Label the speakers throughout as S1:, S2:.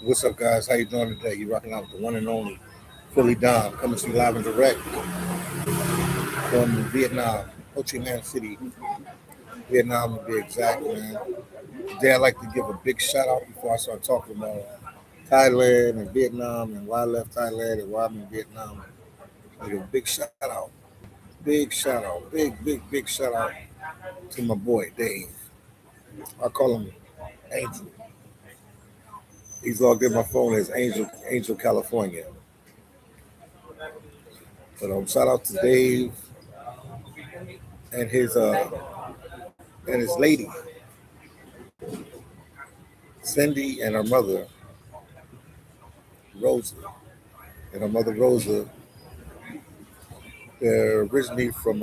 S1: What's up, guys? How you doing today? You rocking out with the one and only Philly Don, coming to you live and direct from Vietnam, Ho Chi Minh City, Vietnam to be exact, man. Today, I'd like to give a big shout out before I start talking about Thailand and Vietnam and why I left Thailand and why I'm in Vietnam. I give a big shout out, big shout out to my boy Dave. I call him Angel. He's logged in my phone as Angel California. But shout out to Dave and his lady, Cindy, and her mother, Rosa. And her mother, Rosa, they're originally from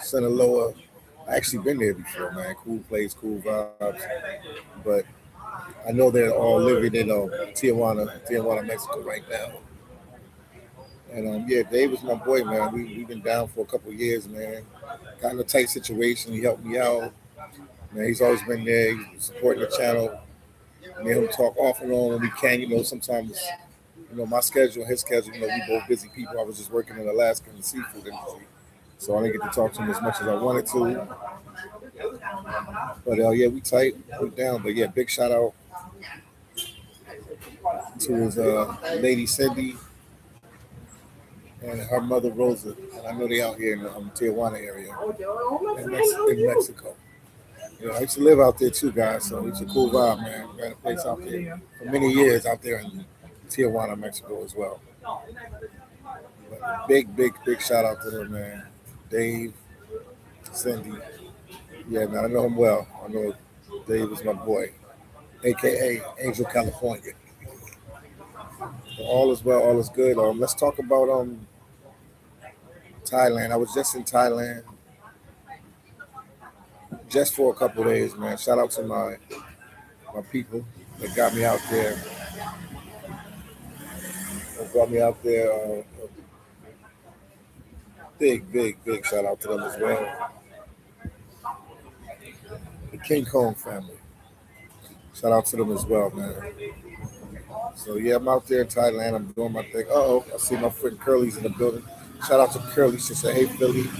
S1: Sinaloa. I actually been there before, man. Cool place, cool vibes. But I know they're all living in Tijuana, Mexico right now. And yeah, Dave was my boy, man. We've been down for a couple of years, man. Got in a tight situation. He helped me out. Man, he's always been there. He's supporting the channel. Me and him talk off and on when we can. Sometimes, my schedule, his schedule, we both busy people. I was just working in Alaska in the seafood industry. So I didn't get to talk to him as much as I wanted to. But yeah, we tight, we down. But yeah, big shout out to his lady Cindy and her mother Rosa. And I know they out here in the Tijuana area in Mexico. I used to live out there too, guys. So it's a cool vibe, man. We had a place out there for many years out there in Tijuana, Mexico as well. But big shout out to them, man. Dave, Cindy. Yeah, man, I know him well. I know Dave is my boy, aka Angel California. So all is well, all is good. Let's talk about Thailand. I was just in Thailand just for a couple of days, man. Shout out to my people that got me out there. That brought me out there. Big shout out to them as well. The King Kong family. Shout out to them as well, man. So yeah, I'm out there in Thailand. I'm doing my thing. I see my friend Curly's in the building. Shout out to Curly. She said, "Hey Philly,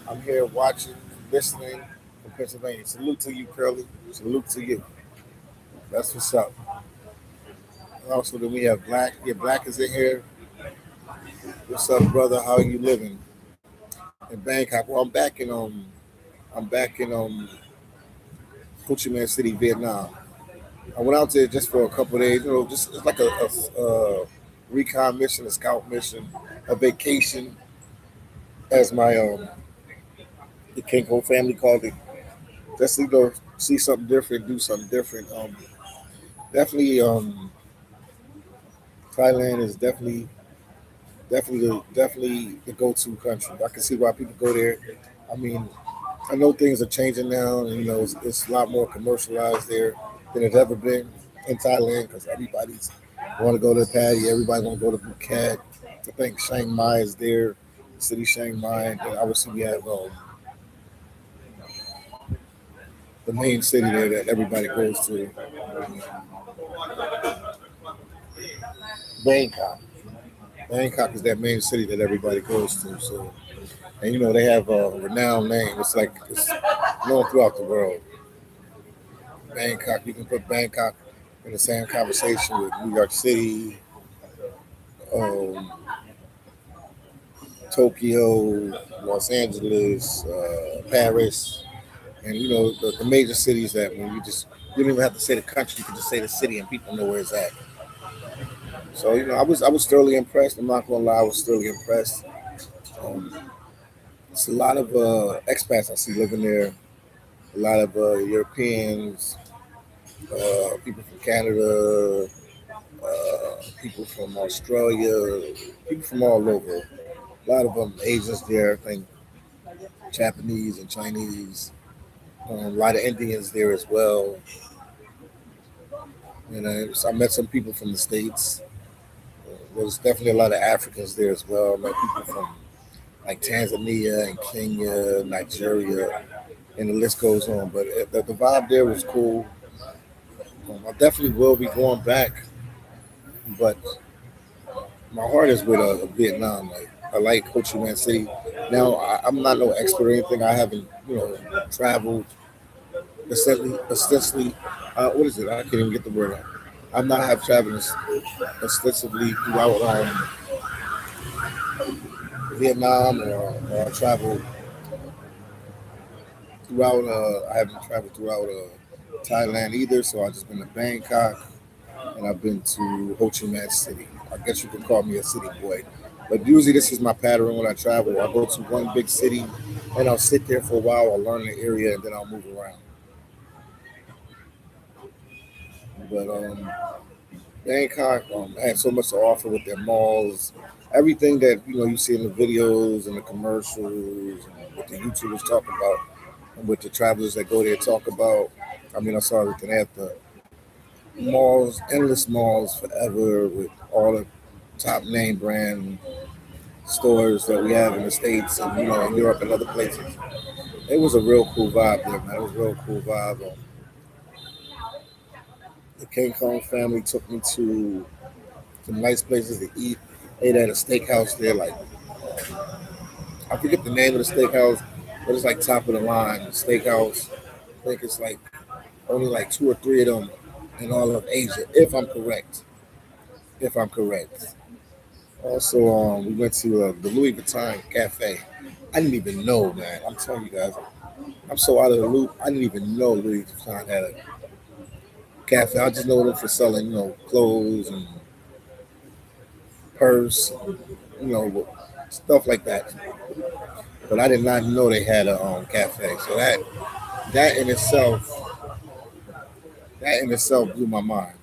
S1: I'm here watching, listening from Pennsylvania. Salute to you, Curly. Salute to you. That's what's up." And also, then we have Black. Yeah, Black is in here. What's up, brother? How are you living in Bangkok? Well, I'm back in Ho Chi Minh City, Vietnam. I went out there just for a couple of days. Just it's like a recon mission, a scout mission, a vacation, as my the Kinko family called it. Just to go see something different, do something different. Definitely, Thailand is definitely the go-to country. I can see why people go there. I mean, I know things are changing now, and it's a lot more commercialized there than it's ever been in Thailand because everybody's want to go to Patty, everybody want to go to Phuket. I think Chiang Mai is there, the city Chiang Mai, and obviously we have the main city there that everybody goes to, Bangkok. Bangkok is that main city that everybody goes to. So, and they have a renowned name. It's like it's known throughout the world. Bangkok. You can put Bangkok in the same conversation with New York City, um, Tokyo, Los Angeles, Paris, and the major cities that when you don't even have to say the country, you can just say the city and people know where it's at. So I was thoroughly impressed. I'm not gonna lie, I was thoroughly impressed. Um, it's a lot of expats I see living there. A lot of Europeans, people from Canada, people from Australia, people from all over. A lot of them Asians there. I think Japanese and Chinese. A lot of Indians there as well. So I met some people from the states. There's definitely a lot of Africans there as well. I met people from like Tanzania and Kenya, Nigeria, and the list goes on. But the vibe there was cool. I definitely will be going back, but my heart is with Vietnam. Like I like Ho Chi Minh City. Now I'm not no expert or anything. I haven't traveled extensively. What is it? I can't even get the word out. I'm not have traveled extensively throughout Vietnam or traveled throughout. I haven't traveled throughout Thailand either. So I just been to Bangkok and I've been to Ho Chi Minh City. I guess you could call me a city boy. But usually this is my pattern when I travel. I go to one big city and I'll sit there for a while. I'll learn the area and then I'll move around. But Bangkok had so much to offer with their malls, everything that you see in the videos and the commercials, and what the YouTubers talk about, and what the travelers that go there talk about. I mean, I saw everything. They have the malls, endless malls forever with all the top name brand stores that we have in the States and in Europe and other places. It was a real cool vibe there, man. It was a real cool vibe. The King Kong family took me to some nice places to eat. Ate at a steakhouse there, like I forget the name of the steakhouse, but it's like top of the line steakhouse. I think it's like only like two or three of them in all of Asia, if I'm correct. If I'm correct. Also, we went to the Louis Vuitton Cafe. I didn't even know, man. I'm telling you guys, I'm so out of the loop. I didn't even know Louis Vuitton had a cafe. I just know them for selling, clothes and purse, stuff like that. But I did not know they had a cafe. So that in itself, that in itself blew my mind.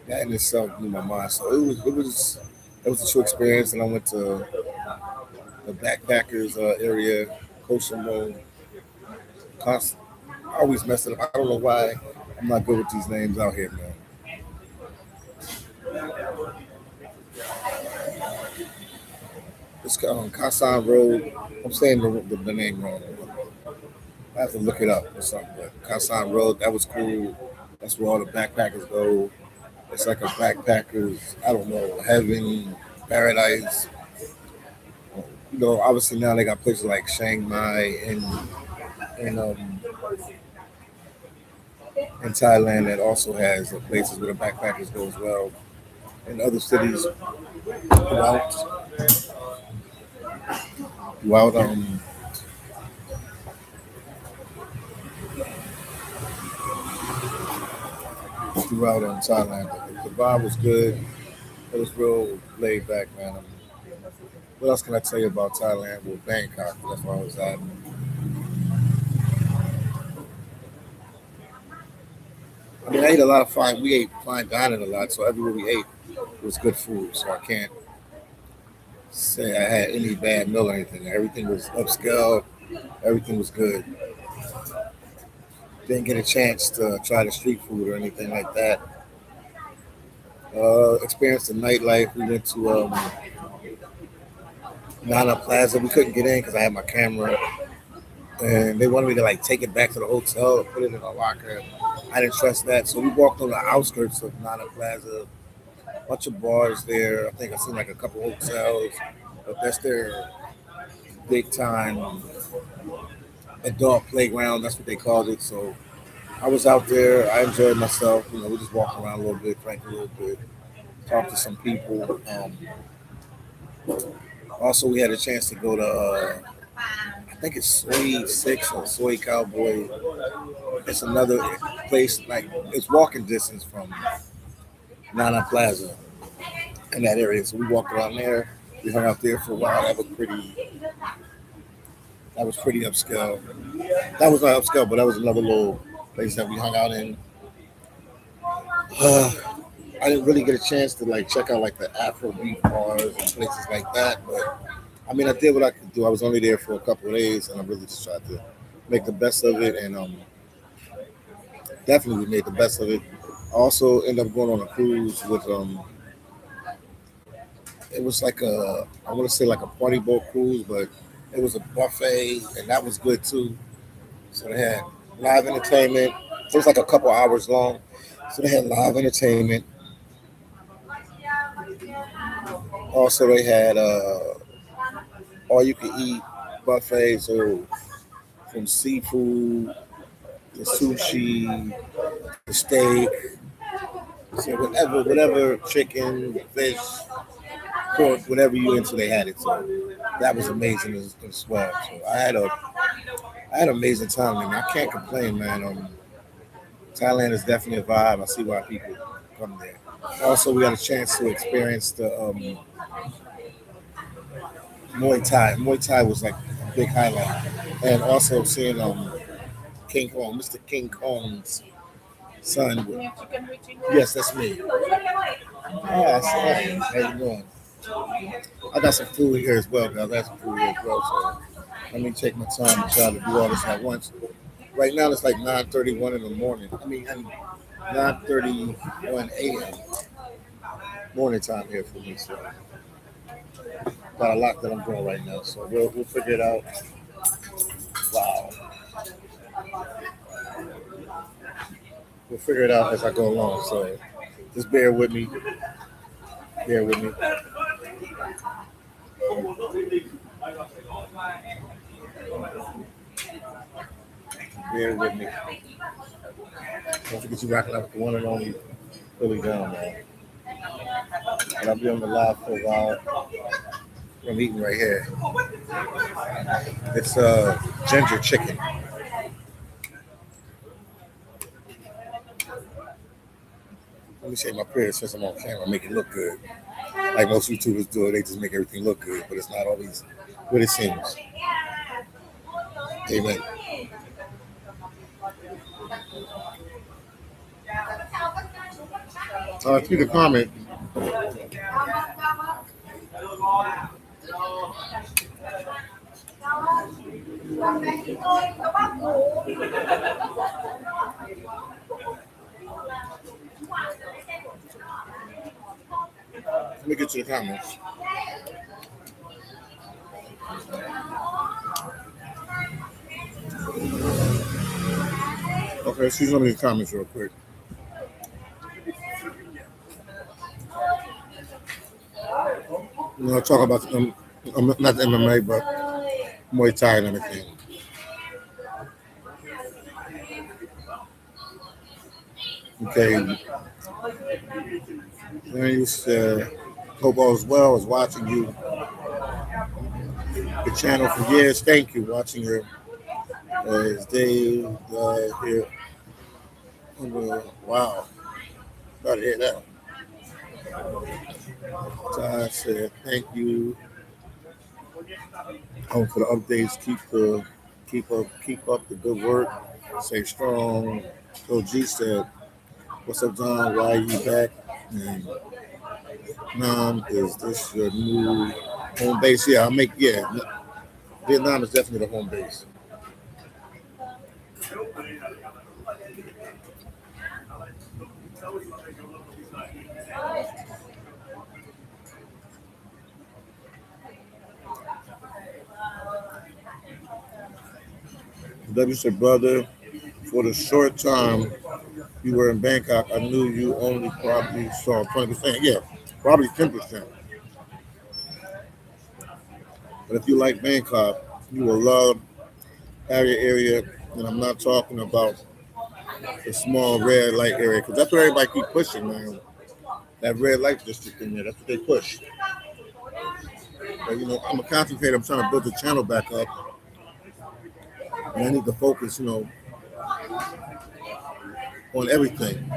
S1: That in itself blew my mind. So it was a true experience, and I went to the backpackers area, Kosovo. Const- I always mess it up. I don't know why. I'm not good with these names out here, man. It's Kasan Road. I'm saying the name wrong. I have to look it up or something. But Kasan Road, that was cool. That's where all the backpackers go. It's like a backpackers, I don't know, heaven, paradise. Obviously now they got places like Chiang Mai and Thailand that also has places where the backpackers go as well. And other cities throughout throughout throughout Thailand. The vibe was good. It was real laid back, man. What else can I tell you about Thailand? Well, Bangkok. That's where I was at. I mean, I ate a lot of fine. We ate fine dining a lot, so everywhere we ate was good food. So I can't say I had any bad meal or anything. Everything was upscale. Everything was good. Didn't get a chance to try the street food or anything like that. Experienced the nightlife. We went to Nana Plaza. We couldn't get in because I had my camera, and they wanted me to like take it back to the hotel and put it in a locker. I didn't trust that, so we walked on the outskirts of Nana Plaza. A bunch of bars there. I think I seen like a couple hotels, but that's their big time adult playground. That's what they called it. So I was out there. I enjoyed myself. We just walked around a little bit, drank a little bit, talked to some people. Also, we had a chance to go to, I think it's Soy Six or Soy Cowboy. It's another place, like, it's walking distance from Nana Plaza in that area. So we walked around there. We hung out there for a while. That was pretty upscale. That was not upscale, but that was another little place that we hung out in. Uh, I didn't really get a chance to like check out like the Afrobeat bars and places like that, but I mean, I did what I could do. I was only there for a couple of days, and I really just tried to make the best of it, and definitely made the best of it. I also ended up going on a cruise with it was like I want to say like a party boat cruise, but it was a buffet, and that was good too. So they had live entertainment, So it's like a couple hours long. So they had live entertainment. Also, they had all you can eat buffets, so from seafood to sushi to steak, so whatever chicken, fish, pork, whatever you into, they had it. So that was amazing as well. So I had an amazing time, man. I can't complain, man. Thailand is definitely a vibe. I see why people come there. Also, we got a chance to experience the Muay Thai. Muay Thai was like a big highlight, and also seeing King Kong, Mr. King Kong's son. Yes, that's me. Ah, so, how you doing? I got some food here as well, guys. I got some food here as well. So let me take my time to try to do all this at once. Right now it's like 9:31 in the morning. I mean, 9:31 a.m. morning time here for me. So got a lot that I'm doing right now. So we'll figure it out. Wow, we'll figure it out as I go along. So just bear with me. Bear with me. Bear with me. Don't forget you rocking out with the one and only Philly down, man. And I'll be on the live for a while. I'm eating right here. It's ginger chicken. Let me say my prayers since I'm on camera, make it look good. Like most YouTubers do it, they just make everything look good, but it's not always what it seems. Amen. If you can comment, let me get to the comments. Okay, let's see some of these comments real quick. I'll talk about not the MMA, but Muay Thai and everything. Okay, and you said, hope all is well. I was watching the channel for years. Thank you. Watching your Dave here. Wow, gotta hear that. Ty said, thank you for the updates. Keep up the good work. Stay strong. So G said, what's up, John? Why are you back? And Vietnam, is this your new home base? Yeah, Vietnam is definitely the home base. W said, brother, for the short time you were in Bangkok, I knew you only probably saw 20%. Yeah, probably 10%. But if you like Bangkok, you will love area area. And I'm not talking about the small red light area, because that's what everybody keep pushing, man. That red light district in there, that's what they push. But I'm a concentrator. I'm trying to build the channel back up, and I need to focus, on everything.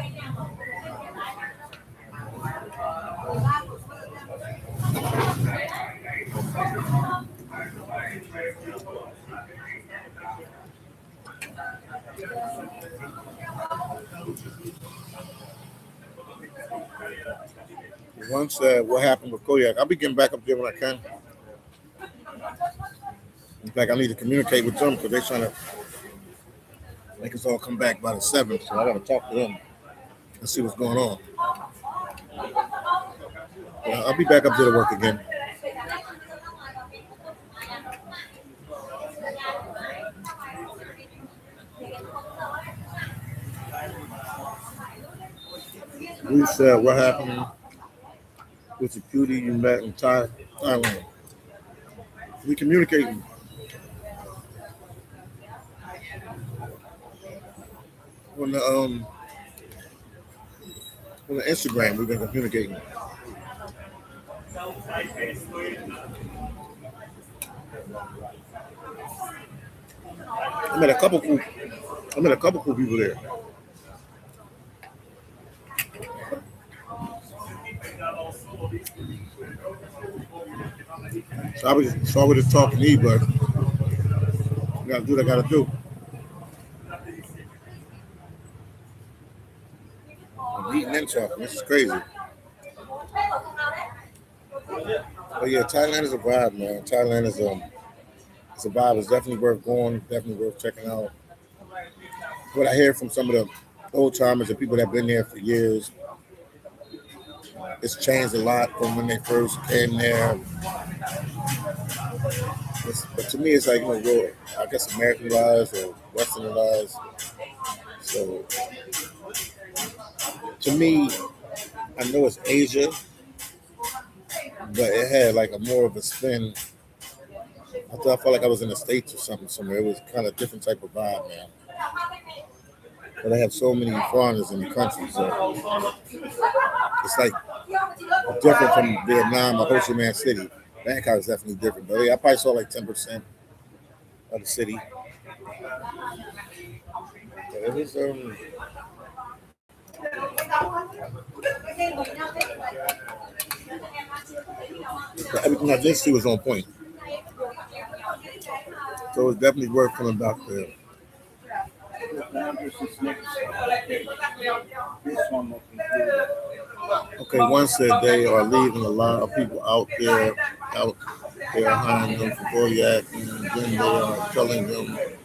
S1: Once what happened with Kodiak, I'll be getting back up there when I can. In fact, I need to communicate with them because they're trying to make us all come back by the 7th. So I got to talk to them and see what's going on. I'll be back up there to work again. We said what happened with the cutie you met in Thailand. We communicating on the Instagram. We've been communicating. I met a couple cool. I met a couple cool people there. So I was just talking to you, but I gotta do what I gotta do. I'm eating and talking. This is crazy. But yeah, Thailand is a vibe, man. Thailand is it's a vibe. It's definitely worth going. Definitely worth checking out. What I hear from some of the old timers and people that have been there for years, it's changed a lot from when they first came there. But to me, it's like real, I guess Americanized or Westernized. So to me, I know it's Asia, but it had like a more of a spin. I felt like I was in the States or something somewhere. It was kind of different type of vibe, man. But they have so many foreigners in the country, so it's like different from Vietnam or Ho Chi Minh City. Bangkok is definitely different. But yeah, I probably saw like 10% of the city. But it was everything I did see was on point. So it's definitely worth coming back there. Okay, one said they are leaving a lot of people out there behind them for Boyac, and then they are telling them that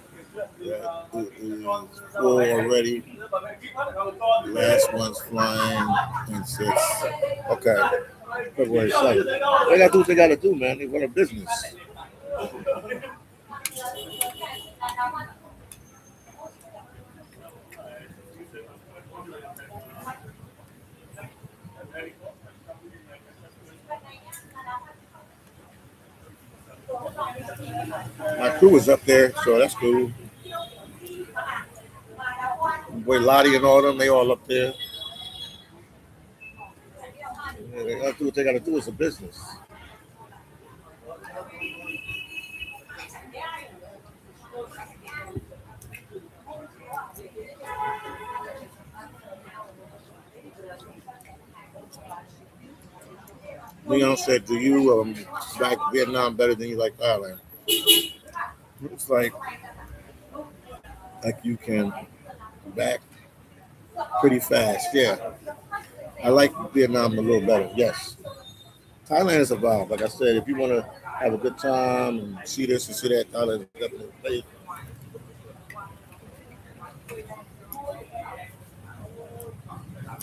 S1: it is full already. The last one's flying in 6. Okay, February 7th. They gotta do what they gotta do, man. They run a business. My crew was up there, so that's cool. Boy Lottie and all them, they all up there. Yeah, they gotta do what they gotta do. It's a business. Leon said, "Do you like Vietnam better than you like Thailand?" It's like you can back pretty fast. Yeah, I like Vietnam a little better. Yes, Thailand is a vibe. Like I said, if you want to have a good time and see this and see that, Thailand is definitely a place.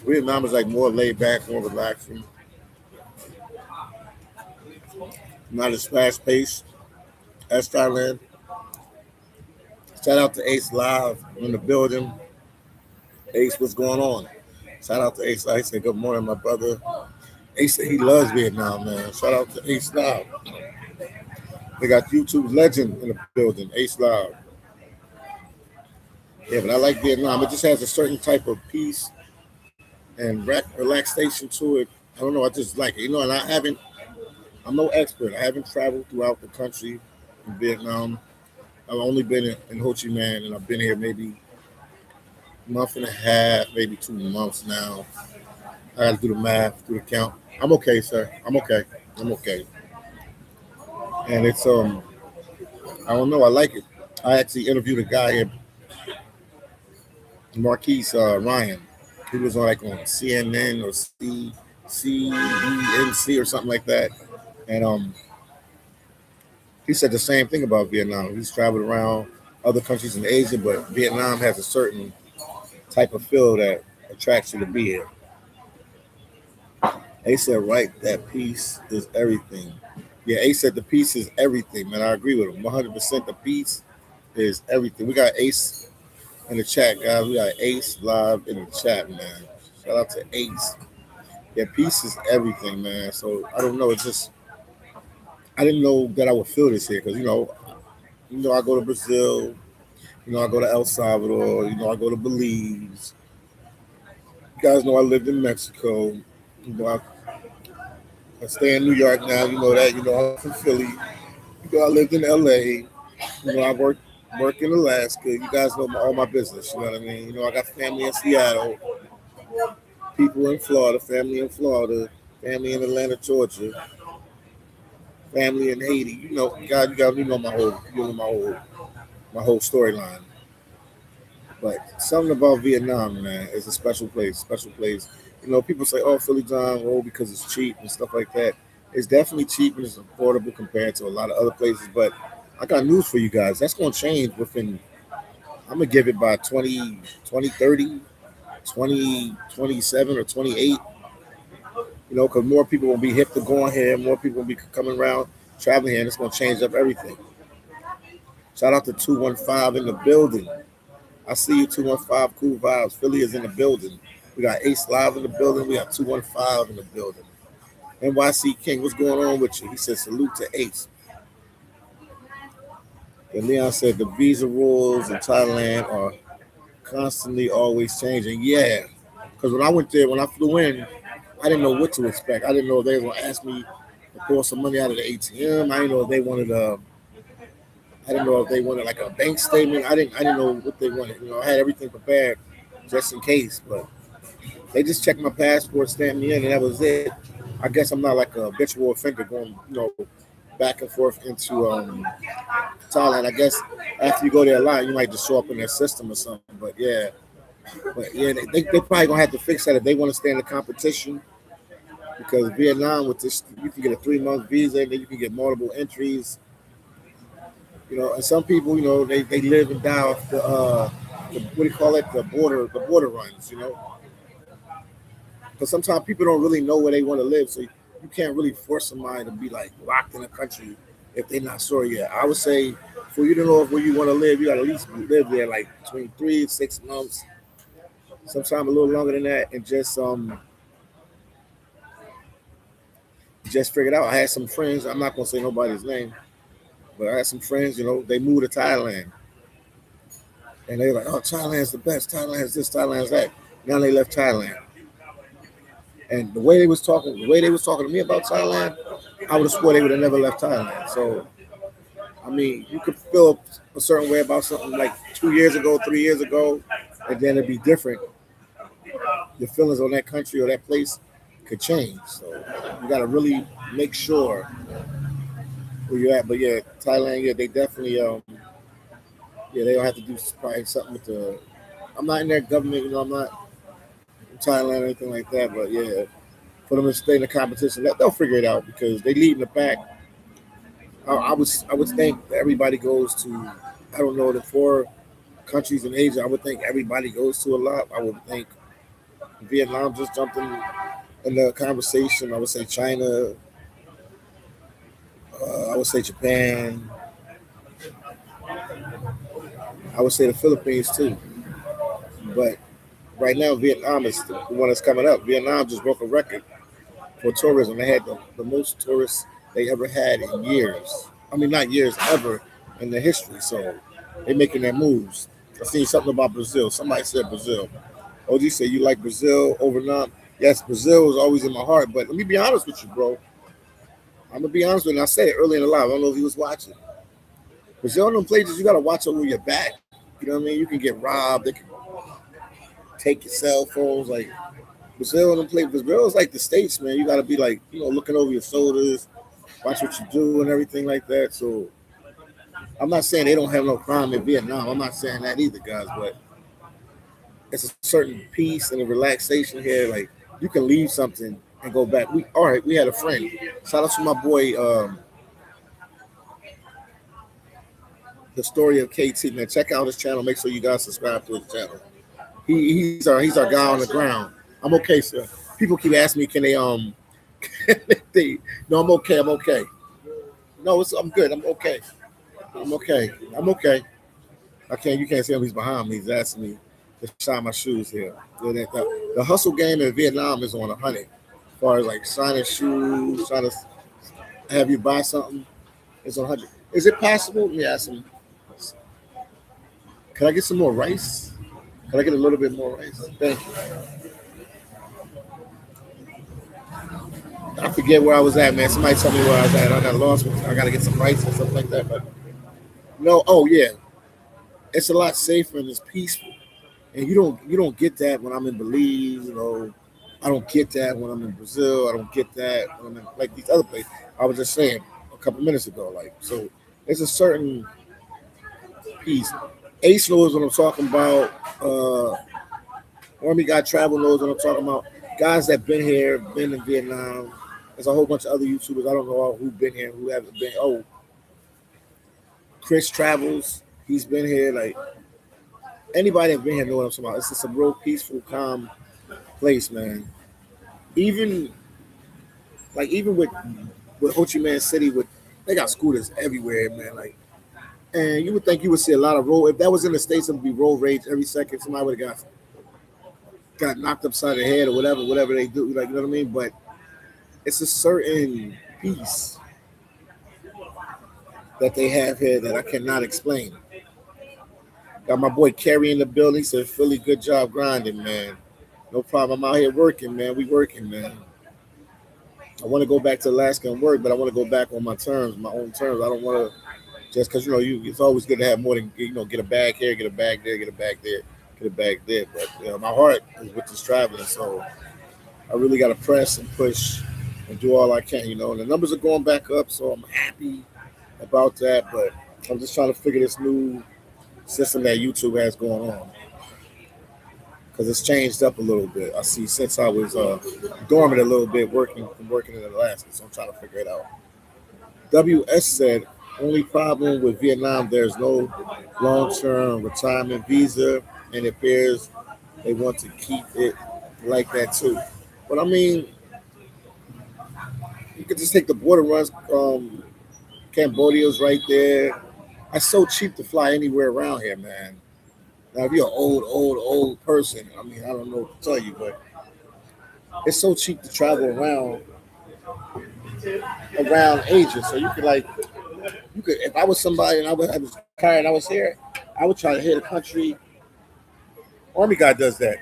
S1: Vietnam is like more laid back, more relaxing, not as fast paced as Thailand. Shout out to Ace Live in the building. Ace, what's going on? Shout out to Ace. I said, good morning, my brother. Ace said he loves Vietnam, man. Shout out to Ace Live. They got YouTube legend in the building, Ace Live. Yeah, but I like Vietnam. It just has a certain type of peace and relaxation to it. I don't know. I just like it. And I'm no expert. I haven't traveled throughout the country in Vietnam. I've only been in Ho Chi Minh, and I've been here maybe a month and a half, maybe 2 months now. I got to do the math, do the count. I'm okay, sir. I'm okay. I'm okay. And it's I don't know. I like it. I actually interviewed a guy in Marquise Ryan. He was on like on CNN or CNC or something like that, and he said the same thing about Vietnam. He's traveled around other countries in Asia, but Vietnam has a certain type of feel that attracts you to be here. Ace said, right, that peace is everything. Yeah, Ace said the peace is everything, man. I agree with him. 100% the peace is everything. We got Ace in the chat, guys. We got Ace live in the chat, man. Shout out to Ace. Yeah, peace is everything, man. So I don't know. It's just I didn't know that I would feel this here because I go to Brazil. I go to El Salvador. I go to Belize. You guys know I lived in Mexico. I stay in New York now. You know that. I'm from Philly. I lived in LA. I work in Alaska. You guys know all my business. You know what I mean? I got family in Seattle, people in Florida, family in Florida, family in Atlanta, Georgia, family in Haiti. You know my whole storyline. But something about Vietnam, man, is a special place. Special place. People say, "Oh, Philly John, oh, because it's cheap and stuff like that." It's definitely cheap and it's affordable compared to a lot of other places. But I got news for you guys. That's going to change within. I'm gonna give it by 2030, 2027 or 28. Because more people will be hip to going here, more people will be coming around, traveling here, and it's going to change up everything. Shout out to 215 in the building. I see you, 215, cool vibes. Philly is in the building. We got Ace Live in the building. We got 215 in the building. NYC King, what's going on with you? He said, salute to Ace. And Leon said, the visa rules in Thailand are constantly always changing. Yeah, because when I went there, when I flew in, I didn't know what to expect. I didn't know if they were going to ask me to pull some money out of the ATM. I didn't know if they wanted I didn't know if they wanted like a bank statement. I didn't know what they wanted. I had everything prepared just in case, but they just checked my passport, stamped me in, and that was it. I guess I'm not like a habitual offender going, back and forth into Thailand. I guess after you go there a lot, you might just show up in their system or something. But yeah, they probably gonna have to fix that if they want to stay in the competition. Because Vietnam with this, you can get a 3 month visa, and then you can get multiple entries. And some people, they live and die off the what do you call it, the border runs. Because sometimes people don't really know where they want to live, so you can't really force somebody to be like locked in a country if they're not sure yet. I would say for you to know where you want to live, you got to at least live there like between 3 and 6 months, sometimes a little longer than that, and just figure it out. I had some friends. I'm not gonna say nobody's name, but I had some friends. They moved to Thailand, and they were like, "Oh, Thailand's the best. Thailand's this. Thailand's that." Now they left Thailand. And the way they was talking to me about Thailand, I would have swore they would have never left Thailand. So, I mean, you could feel a certain way about something like 2 years ago, 3 years ago, and then it'd be different. Your feelings on that country or that place could change. So you got to really make sure where you're at. But yeah, Thailand, yeah, they definitely, yeah, they don't have to do probably something with the. I'm not in their government, I'm not in Thailand or anything like that. But yeah, for them to stay in the competition, they'll figure it out because they lead in the pack. I would think that everybody goes to, I don't know, the 4 countries in Asia. I would think everybody goes to a lot. I would think Vietnam just jumped in the conversation. I would say China. I would say Japan. I would say the Philippines too. But right now, Vietnam is the one that's coming up. Vietnam just broke a record for tourism. They had the most tourists they ever had in years. I mean, not years, ever in their history. So they're making their moves. I seen something about Brazil. Somebody said Brazil. OG said you like Brazil over Nam. Yes, Brazil is always in my heart. But let me be honest with you, bro. I'm gonna be honest with you. And I said it earlier in the live. I don't know if he was watching. Brazil, them places you gotta watch over your back. You know what I mean? You can get robbed. They can take your cell phones. Like Brazil, them places. Brazil is like the states, man. You gotta be like, looking over your shoulders, watch what you do and everything like that. So I'm not saying they don't have no crime in Vietnam. I'm not saying that either, guys. But it's a certain peace and a relaxation here. Like you can leave something and go back. We had a friend. Shout out to my boy, the story of KT. Man, check out his channel. Make sure you guys subscribe to his channel. He's our guy on the ground. I'm okay, sir. People keep asking me, can they? No, I'm okay. I'm okay. No, I'm good. I'm okay. I'm okay. I'm okay. I can't. You can't see him. He's behind me. He's asking me. to shine my shoes here. The hustle game in Vietnam is on 100. As far as like signing shoes, trying to have you buy something, it's on 100. Is it possible? Yeah, some. Can I get some more rice? Can I get a little bit more rice? Thank you. I forget where I was at, man. Somebody tell me where I was at. I got lost. I got to get some rice and stuff like that. But no, oh yeah, it's a lot safer and it's peaceful. And you don't get that when I'm in Belize. I don't get that when I'm in Brazil. I don't get that when I'm in like these other places. I was just saying a couple minutes ago, like so. There's a certain peace. Ace knows what I'm talking about. Army guy travel knows what I'm talking about. Guys that been here, been in Vietnam. There's a whole bunch of other YouTubers. I don't know who been here, who haven't been. Oh, Chris travels. He's been here. Like anybody that been here know what I'm talking about. It's just a real peaceful, calm place, man. Even even with Ho Chi Minh City, with they got scooters everywhere, man. Like, and you would think you would see a lot of road. If that was in the states, it would be road rage every second. Somebody would have got knocked upside the head or whatever they do. Like, you know what I mean? But it's a certain peace that they have here that I cannot explain. Got my boy Kerry in the building. Said, Philly, good job grinding, man. No problem. I'm out here working, man. We working, man. I want to go back to Alaska and work, but I want to go back on my terms, my own terms. I don't want to just because it's always good to have more than get a bag here, get a bag there, get a bag there, get a bag there. But my heart is with this traveling, so I really got to press and push and do all I can. And the numbers are going back up, so I'm happy about that. But I'm just trying to figure this new system that YouTube has going on because it's changed up a little bit. I see since I was dormant a little bit working in Alaska, so I'm trying to figure it out. WS said, only problem with Vietnam, there's no long-term retirement visa, and it appears they want to keep it like that too. But I mean, you could just take the border runs. Cambodia's right there. It's so cheap to fly anywhere around here, man. Now, if you're an old person, I mean, I don't know what to tell you, but it's so cheap to travel around Asia. So you could, if I was somebody and I was tired and I was here, I would try to hit a country. Army guy does that.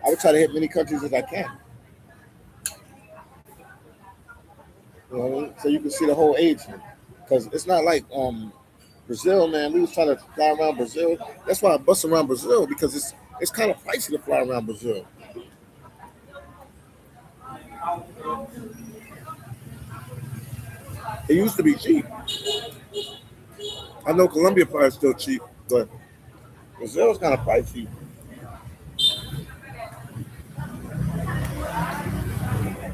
S1: I would try to hit many countries as I can. So you can see the whole Asia. Because it's not like Brazil, man. We was trying to fly around Brazil. That's why I bust around Brazil because it's kind of pricey to fly around Brazil. It used to be cheap. I know Colombia probably is still cheap, but Brazil is kind of pricey.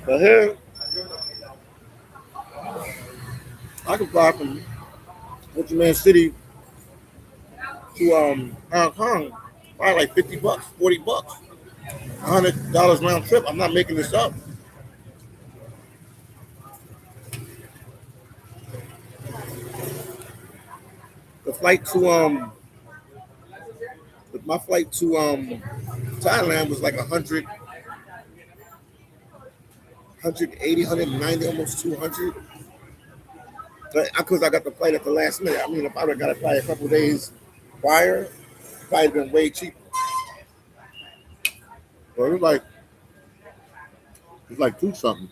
S1: But here, I can fly from Ho Chi Minh City to Hong Kong, probably like $50, $40, $100 round trip. I'm not making this up. The flight to my flight to Thailand was like 100, 180, 190, almost 200. Because I got the flight at the last minute. I mean, if I would have got a flight a couple of days prior, it probably been way cheaper. But it's like two something.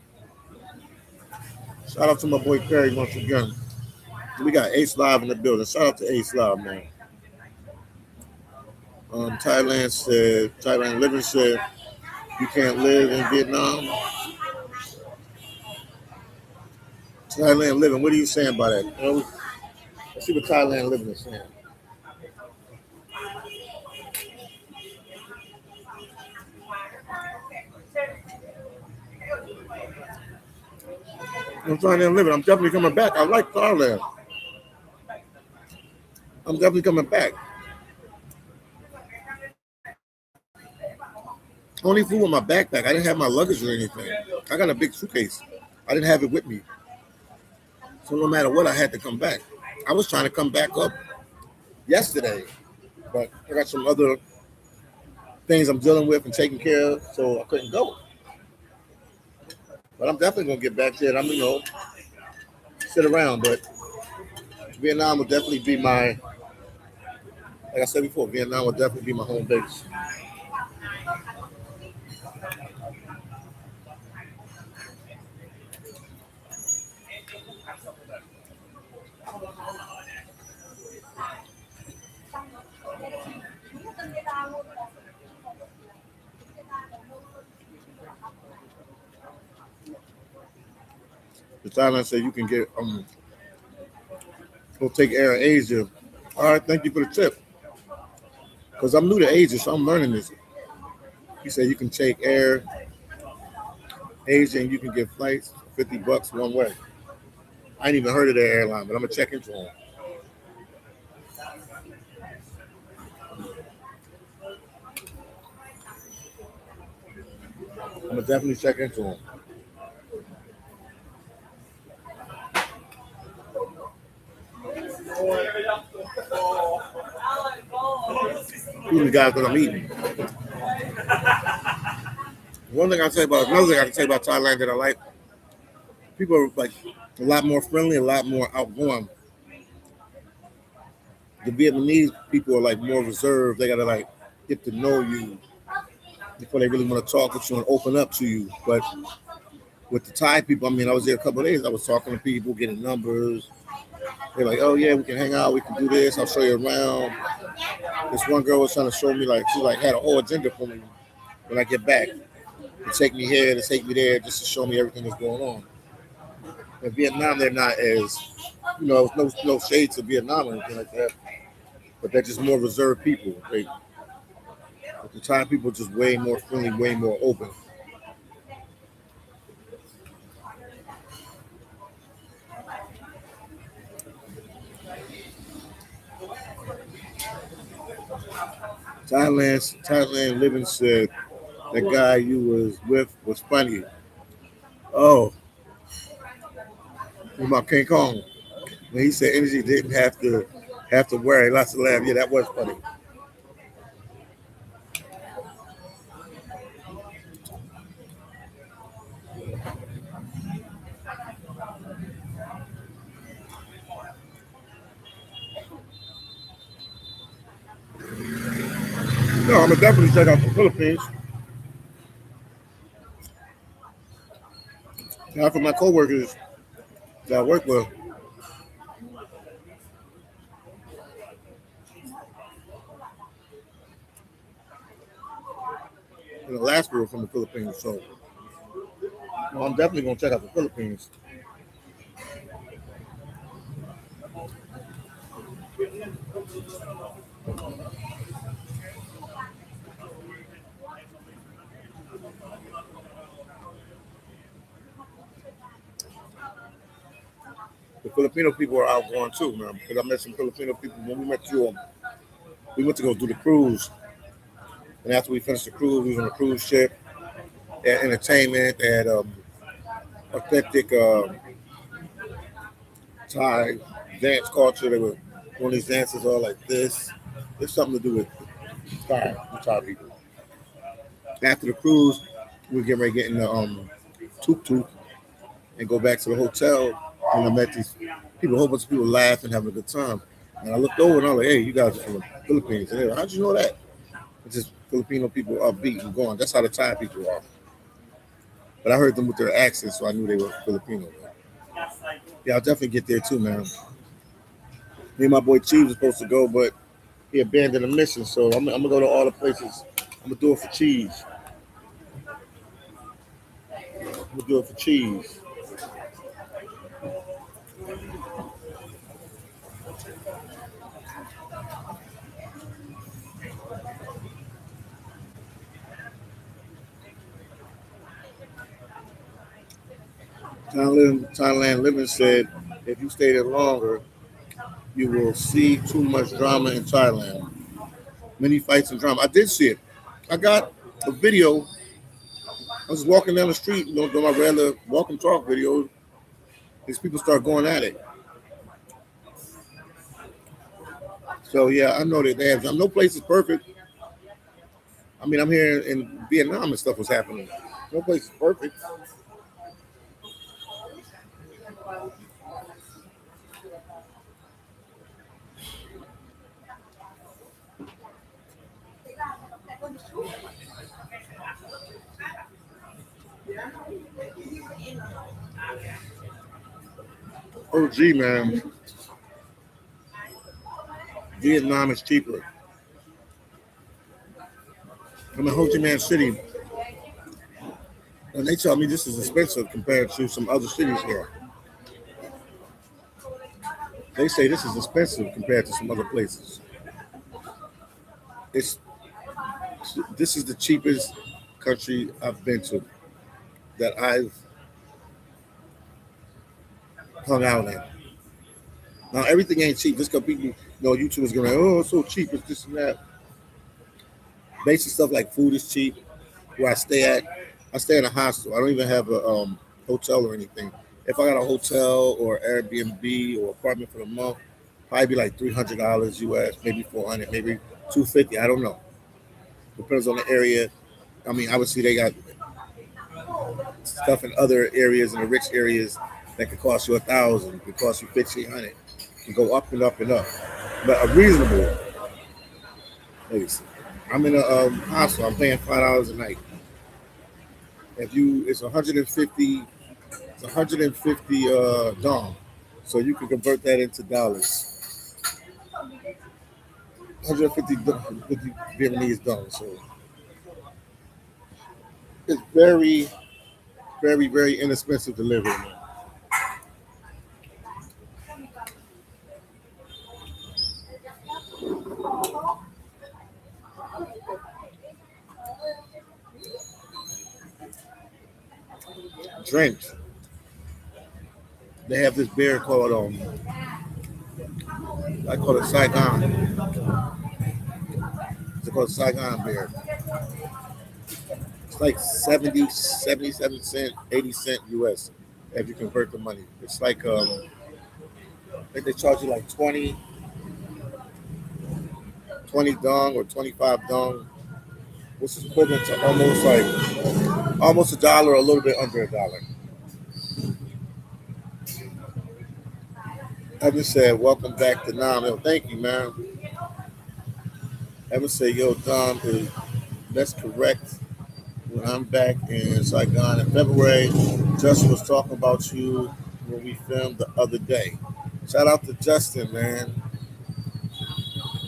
S1: Shout out to my boy Perry once again. We got Ace Live in the building. Shout out to Ace Live, man. Thailand Living said, you can't live in Vietnam. Thailand Living, what are you saying about that? Let's see what Thailand Living is saying. I'm Thailand Living. I'm definitely coming back. I like Thailand. I'm definitely coming back. Only flew with my backpack. I didn't have my luggage or anything. I got a big suitcase. I didn't have it with me. So no matter what, I had to come back. I was trying to come back up yesterday. but I got some other things I'm dealing with and taking care of, so I couldn't go. But I'm definitely gonna get back there. And I'm, sit around. But Vietnam will definitely be my, like I said before, Vietnam will definitely be my home base. The Thailand said you can get go take air in Asia. All right, thank you for the tip. Because I'm new to Asia, so I'm learning this. He said you can take air Asia and you can get flights for $50 one way. I ain't even heard of that airline, but I'm gonna check into them. I'm gonna definitely check into them. Who the guys that I'm eating? One thing I say about another thing I can say about Thailand that I like, people are like a lot more friendly, a lot more outgoing. The Vietnamese people are like more reserved. They gotta like get to know you before they really want to talk with you and open up to you. But with the Thai people, I mean, I was there a couple of days. I was talking to people, getting numbers. They're like, "Oh yeah, we can hang out. We can do this. I'll show you around." This one girl was trying to show me like she like had a whole agenda for me when I get back to take me here, to take me there, just to show me everything that's going on. In Vietnam, they're not as no shade to Vietnam or anything like that, but they're just more reserved people. The Thai people are just way more friendly, way more open. Thailand living said the guy you was with was funny. Oh, about King Kong. When he said energy didn't have to worry, lots of laugh. Yeah, that was funny. No, I'm gonna definitely check out the Philippines. Now for my coworkers that I work with in Alaska are from the Philippines, so I'm definitely gonna check out the Philippines. The Filipino people are outgoing too, man. Because I met some Filipino people when we went to we went to go do the cruise, and after we finished the cruise, we was on a cruise ship. They had entertainment, they had authentic Thai dance culture. They were doing these dances all like this. There's something to do with the Thai people. After the cruise, we get ready to get in the tuk tuk and go back to the hotel. And I met these people, a whole bunch of people laughing, having a good time. And I looked over and I was like, "Hey, you guys are from the Philippines." And they were like, "How'd you know that?" It's just Filipino people upbeat and going. That's how the Thai people are. But I heard them with their accents, so I knew they were Filipino. Yeah, I'll definitely get there too, man. Me and my boy Chief was supposed to go, but he abandoned the mission. So I'm gonna go to all the places. I'm gonna do it for cheese. I'm gonna do it for cheese. Thailand Living said, if you stay there longer, you will see too much drama in Thailand. Many fights and drama. I did see it. I got a video. I was walking down the street, doing my regular walk and talk videos. These people start going at it. So yeah, I know that they have no place is perfect. I mean, I'm here in Vietnam and stuff was happening. No place is perfect. Oh gee, man, Vietnam is cheaper. I'm in Ho Chi Minh City, and they tell me this is expensive compared to some other cities here. They say this is expensive compared to some other places. It's this is the cheapest country I've been to that I've hung out in. Now everything ain't cheap. Just because people, YouTube is going, oh, it's so cheap, it's this and that. Basic stuff like food is cheap. Where I stay in a hostel. I don't even have a hotel or anything. If I got a hotel or Airbnb or apartment for the month, probably be like $300 US, maybe 400, maybe 250. I don't know. Depends on the area. I mean, obviously they got stuff in other areas, in the rich areas, that could cost you 1,000, could cost you 1,500, can go up and up and up. But a reasonable, maybe. I'm in a hostel. I'm paying $5 a night. If you, it's 150, it's 150 dong. So you can convert that into dollars. 150 Vietnamese dollars. So it's very, very, very inexpensive to live in. Drinks. They have this beer called I call it Saigon. It's called Saigon beer. It's like 70, 77 cent, 80 cent US if you convert the money. It's like I think they charge you like 20 dong or 25 dong, which is equivalent to almost a dollar, a little bit under a dollar. I just said, welcome back to Nam. Yo, thank you, man. I would say, yo, Dom, that's correct. When I'm back in Saigon in February, Justin was talking about you when we filmed the other day. Shout out to Justin, man.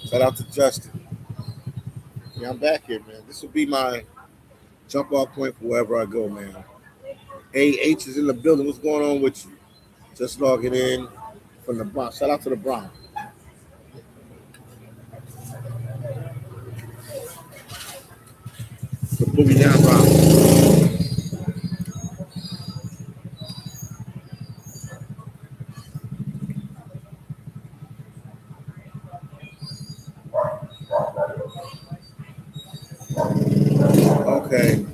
S1: Shout out to Justin. Yeah, I'm back here, man. This will be my jump off point for wherever I go, man. AH is in the building. What's going on with you? Just logging in from the Bronx. Shout out to the Bronx. The Boogie Down Bronx. Okay.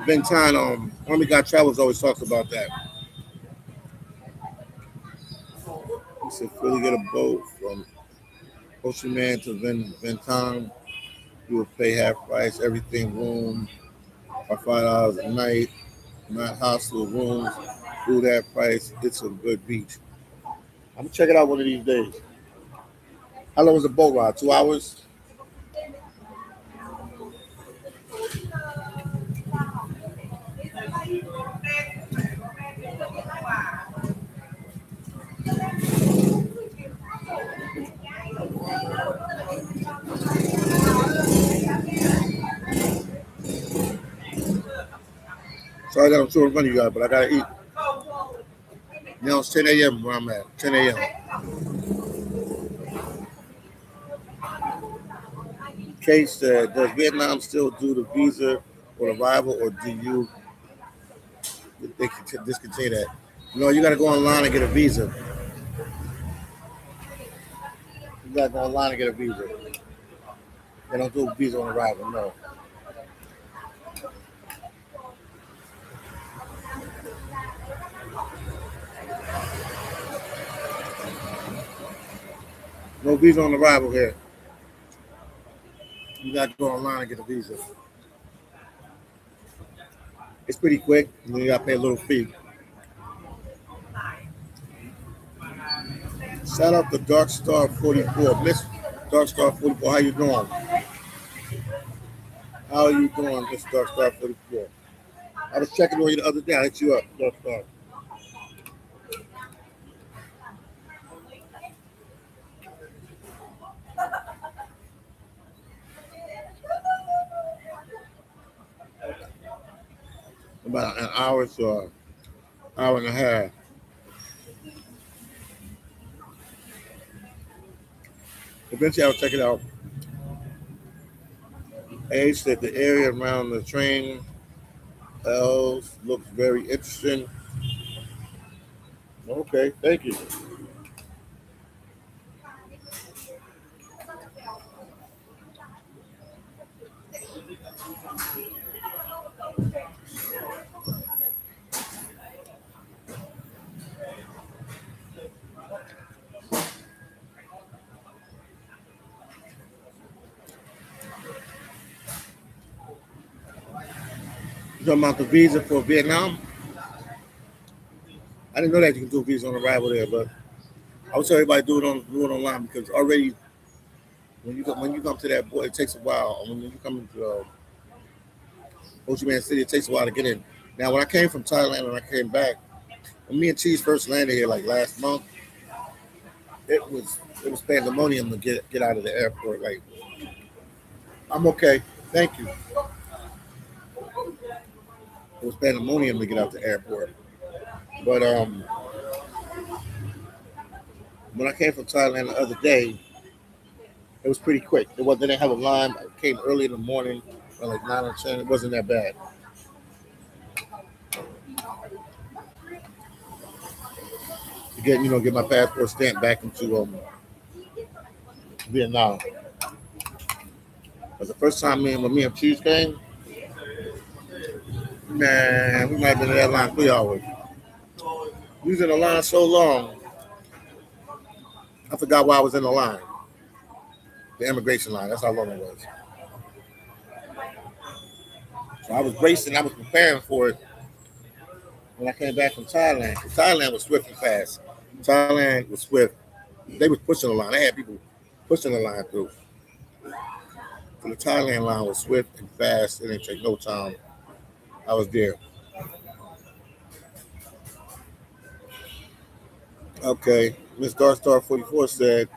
S1: Ventan, Army God Travels always talks about that. He said, Philly get a boat from Ho Chi Minh to Ventan. You will pay half price, everything, room, or $5 a night, not hostel rooms, food half price. It's a good beach. I'm gonna check it out one of these days. How long was the boat ride? 2 hours? Sorry that I'm too in front of you guys, but I gotta eat. Now it's 10 a.m. where I'm at. 10 a.m. Case said, does Vietnam still do the visa on arrival, or do you they can discontinue that? No, you gotta go online and get a visa. You gotta go online and get a visa. They don't do a visa on arrival, no. No visa on arrival here. You got to go online and get a visa. It's pretty quick, and then you got to pay a little fee. Shout out to Dark Star 44, Miss Dark Star 44. How you doing? How are you doing, Miss Dark Star 44? I was checking on you the other day. I hit you up, Dark Star. About an hour to hour and a half. Eventually, I'll check it out. A said the area around the train L's looks very interesting. Okay, thank you. You talking about the visa for Vietnam? I didn't know that you can do a visa on arrival there, but I would tell everybody do it online because already when you come to that border, it takes a while. When you come into Ho Chi Minh City, it takes a while to get in. Now, when I came from Thailand and I came back, when me and Cheese first landed here like last month, it was pandemonium to get out of the airport. Like I'm okay, thank you. It was pandemonium to get out the airport. But when I came from Thailand the other day, it was pretty quick. It was they didn't have a line. I came early in the morning, like 9 or 10. It wasn't that bad. To get my passport stamped back into Vietnam. But the first time when me and Cheese came, man, we might have been in that line 3 hours. We was in the line so long, I forgot why I was in the line. The immigration line. That's how long it was. So I was bracing. I was preparing for it when I came back from Thailand. Thailand was swift and fast. Thailand was swift. They was pushing the line. They had people pushing the line through. So the Thailand line was swift and fast. It didn't take no time. I was there. Okay. Miss Darstar 44 said,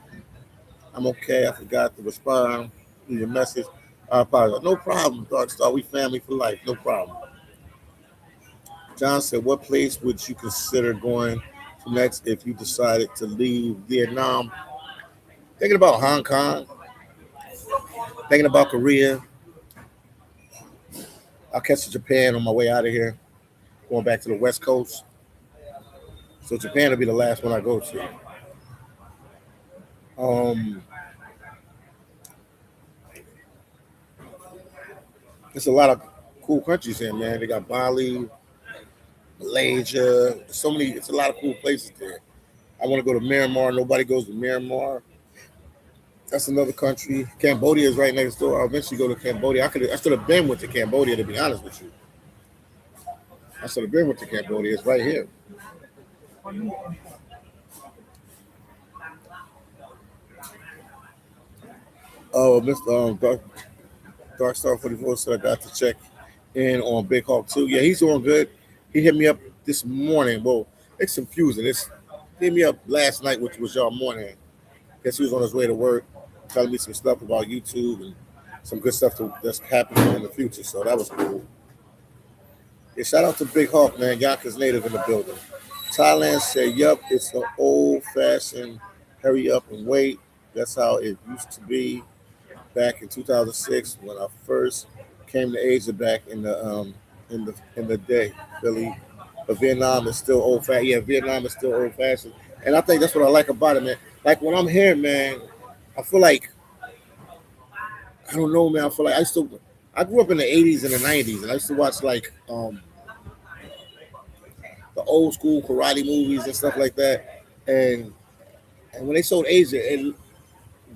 S1: I'm okay. I forgot to respond to your message. I apologize. No problem, Darkstar. We family for life. No problem. John said, what place would you consider going to next if you decided to leave Vietnam? Thinking about Hong Kong, thinking about Korea. I'll catch Japan on my way out of here, going back to the West Coast. So Japan will be the last one I go to. Um, there's a lot of cool countries here, man. They got Bali, Malaysia. So many. It's a lot of cool places there. I want to go to Myanmar. Nobody goes to Myanmar. That's another country. Cambodia is right next door. I'll eventually go to Cambodia. I should have been with to Cambodia to be honest with you. I should have been with to Cambodia. It's right here. Oh, Mr. Dark Star 44 said I got to check in on Big Hawk too. Yeah, he's doing good. He hit me up this morning. Well, it's confusing. It's he hit me up last night, which was y'all morning. Guess he was on his way to work, telling me some stuff about YouTube and some good stuff that's happening in the future. So that was cool. Yeah, shout out to Big Hawk, man. Yonkers native in the building. Thailand said, yup, it's an old fashioned hurry up and wait. That's how it used to be back in 2006 when I first came to Asia back in the day, Philly. But Vietnam is still old fashioned. Yeah, Vietnam is still old fashioned. And I think that's what I like about it, man. Like when I'm here, man, I feel like I don't know, man. I feel like I grew up in the '80s and the '90s, and I used to watch like the old school karate movies and stuff like that. And when they showed Asia,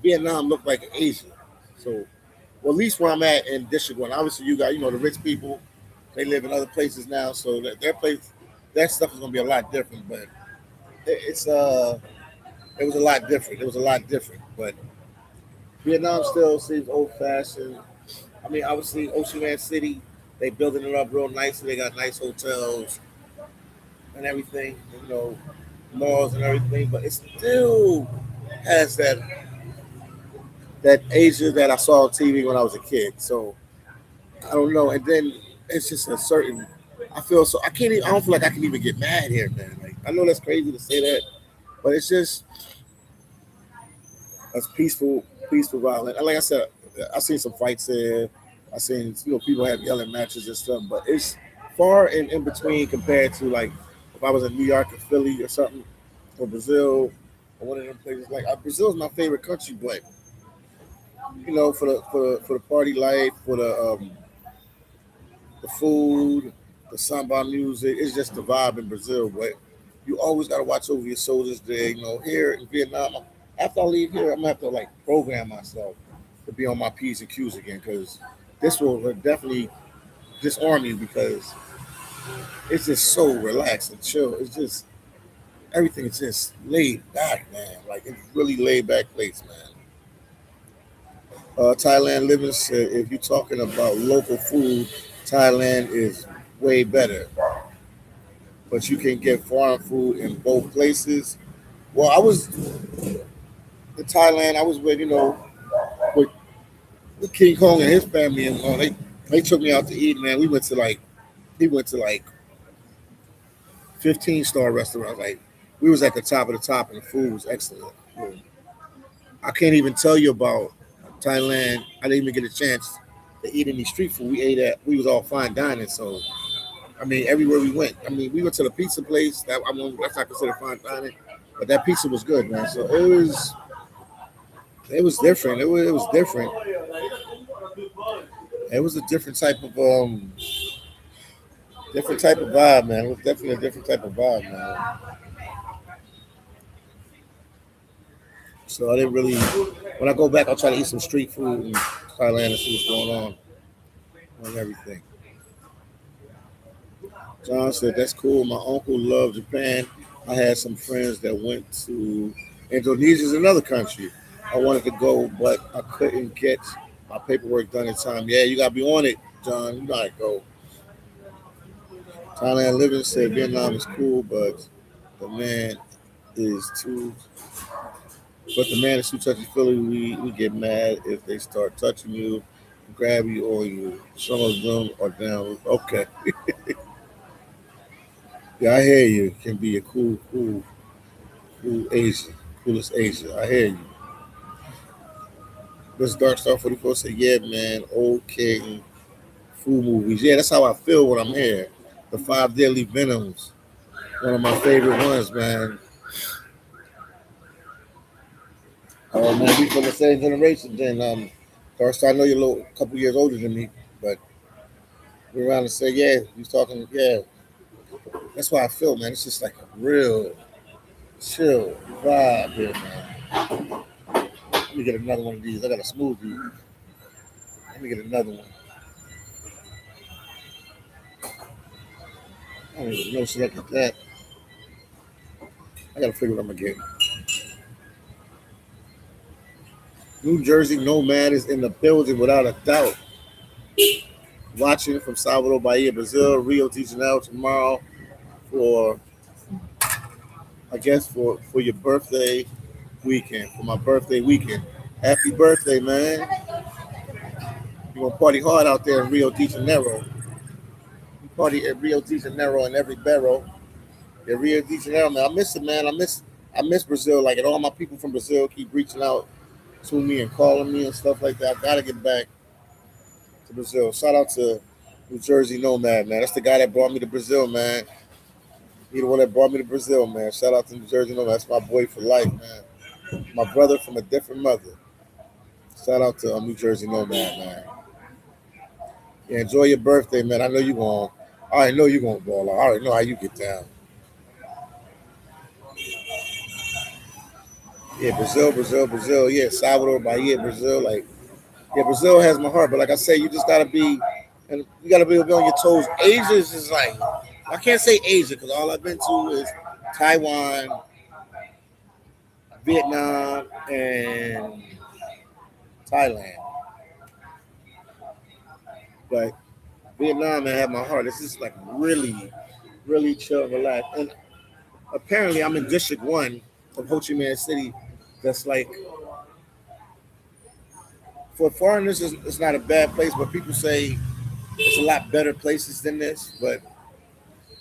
S1: Vietnam looked like Asia. So, well, at least where I'm at in District One, obviously you got the rich people, they live in other places now, so that their place, that stuff is gonna be a lot different. But it's it was a lot different. It was a lot different. But Vietnam still seems old fashioned. I mean, obviously Ho Chi Minh City, they building it up real nicely. They got nice hotels and everything, malls and everything. But it still has that Asia that I saw on TV when I was a kid. So I don't know. And then it's just a certain. I feel so. I can't. Even, I don't feel like I can even get mad here, man. Like I know that's crazy to say that, but it's just as peaceful, peaceful violent. And like I said, I seen some fights there. I seen people have yelling matches and stuff, but it's far in between compared to like if I was in New York or Philly or something or Brazil or one of them places. Like Brazil's my favorite country, but for the party life, for the food, the samba music. It's just the vibe in Brazil. But you always got to watch over your soldiers there. Here in Vietnam, after I leave here, I'm gonna have to like program myself to be on my P's and Q's again because this will definitely disarm you because it's just so relaxed and chill. It's just everything is just laid back, man. Like it's really laid back place, man. Thailand living said if you're talking about local food, Thailand is way better. But you can get foreign food in both places. Well, I was in Thailand. I was with King Kong and his family, and they took me out to eat. Man, we went to like 15-star restaurants. Like we was at the top of the top, and the food was excellent. I can't even tell you about Thailand. I didn't even get a chance to eat any street food. We was all fine dining, so I mean, everywhere we went. I mean, we went to the pizza place. That's not considered fine dining, but that pizza was good, man. So it was different. It was different. It was a different type of vibe, man. It was definitely a different type of vibe, man. So I didn't really. When I go back, I'll try to eat some street food in Thailand and see what's going on everything. John said, "That's cool. My uncle loved Japan. I had some friends that went to Indonesia's another country. I wanted to go, but I couldn't get my paperwork done in time. Yeah, you gotta be on it, John. You gotta go. Thailand living said Vietnam is cool, the man is too. But the man is too touchy feely. We get mad if they start touching you, grab you, or you. Some of them are down. Okay, yeah, I hear you. Can be a cool Asia, coolest Asia. I hear you. This Dark Star 44 said, yeah, man, old king food movies. Yeah, that's how I feel when I'm here. The Five Deadly Venoms, one of my favorite ones, man. Oh man, we from the same generation. Then, Dark Star, I know you're a couple years older than me, but we're around to say, yeah, you talking, yeah. That's why I feel, man. It's just like a real chill vibe here, man. Let me get another one of these. I got a smoothie. Let me get another one. I don't even know shit like that. I gotta figure what I'm gonna get. New Jersey Nomad is in the building without a doubt. Watching from Salvador Bahia, Brazil, Rio de Janeiro tomorrow for I guess for your birthday weekend. For my birthday weekend. Happy birthday, man. You're gonna party hard out there in Rio de Janeiro. You party at Rio de Janeiro and every barrel. Yeah, Rio de Janeiro, man. I miss it, man. I miss Brazil. Like, and all my people from Brazil keep reaching out to me and calling me and stuff like that. I gotta get back to Brazil. Shout out to New Jersey Nomad, man. That's the guy that brought me to Brazil, man. He the one that brought me to Brazil, man. Shout out to New Jersey Nomad. That's my boy for life, man. My brother from a different mother. Shout out to New Jersey Nomad, man. Yeah, enjoy your birthday, man. I know you going. I already know you gonna ball out. I already know how you get down. Yeah, Brazil. Yeah, Salvador, Bahia, Brazil. Like, yeah, Brazil has my heart. But like I say, you just gotta be, and you gotta be on your toes. Asia is just like, I can't say Asia because all I've been to is Taiwan, Vietnam, and Thailand. But Vietnam, man, had my heart. This is like really, really chill, and relaxed. And apparently, I'm in District One of Ho Chi Minh City. That's like for foreigners, it's not a bad place. But people say it's a lot better places than this. But